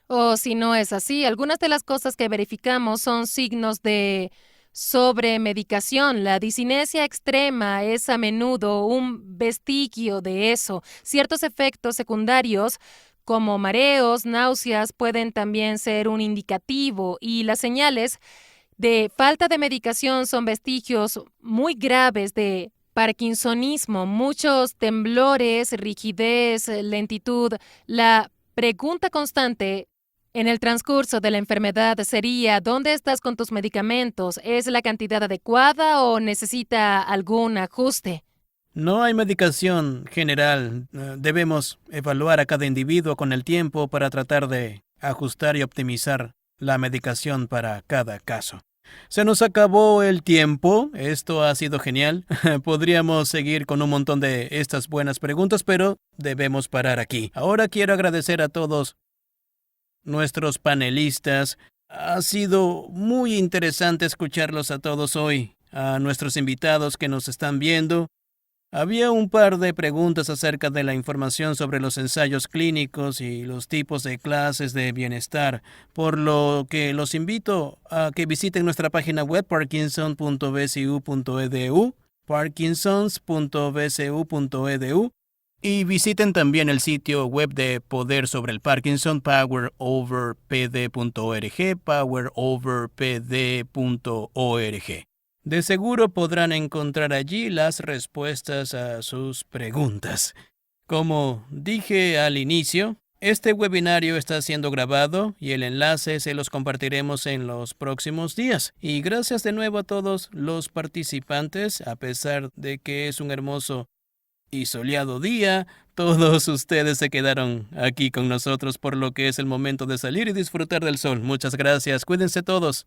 o si no es así. Algunas de las cosas que verificamos son signos de sobremedicación. La discinesia extrema es a menudo un vestigio de eso. Ciertos efectos secundarios como mareos, náuseas, pueden también ser un indicativo, y las señales de falta de medicación son vestigios muy graves de parkinsonismo, muchos temblores, rigidez, lentitud. La pregunta constante en el transcurso de la enfermedad sería: ¿dónde estás con tus medicamentos? ¿Es la cantidad adecuada o necesita algún ajuste? No hay medicación general. Debemos evaluar a cada individuo con el tiempo para tratar de ajustar y optimizar la medicación para cada caso. Se nos acabó el tiempo. Esto ha sido genial. Podríamos seguir con un montón de estas buenas preguntas, pero debemos parar aquí. Ahora quiero agradecer a todos nuestros panelistas. Ha sido muy interesante escucharlos a todos hoy, a nuestros invitados que nos están viendo. Había un par de preguntas acerca de la información sobre los ensayos clínicos y los tipos de clases de bienestar, por lo que los invito a que visiten nuestra página web parkinson.bcu.edu, parkinsons.bcu.edu, y visiten también el sitio web de Poder sobre el Parkinson, poweroverpd.org, poweroverpd.org. De seguro podrán encontrar allí las respuestas a sus preguntas. Como dije al inicio, Este webinario está siendo grabado y el enlace se los compartiremos en los próximos días. Y gracias de nuevo a todos los participantes, a pesar de que es un hermoso y soleado día, todos ustedes se quedaron aquí con nosotros por lo que es el momento de salir y disfrutar del sol. Muchas gracias, cuídense todos.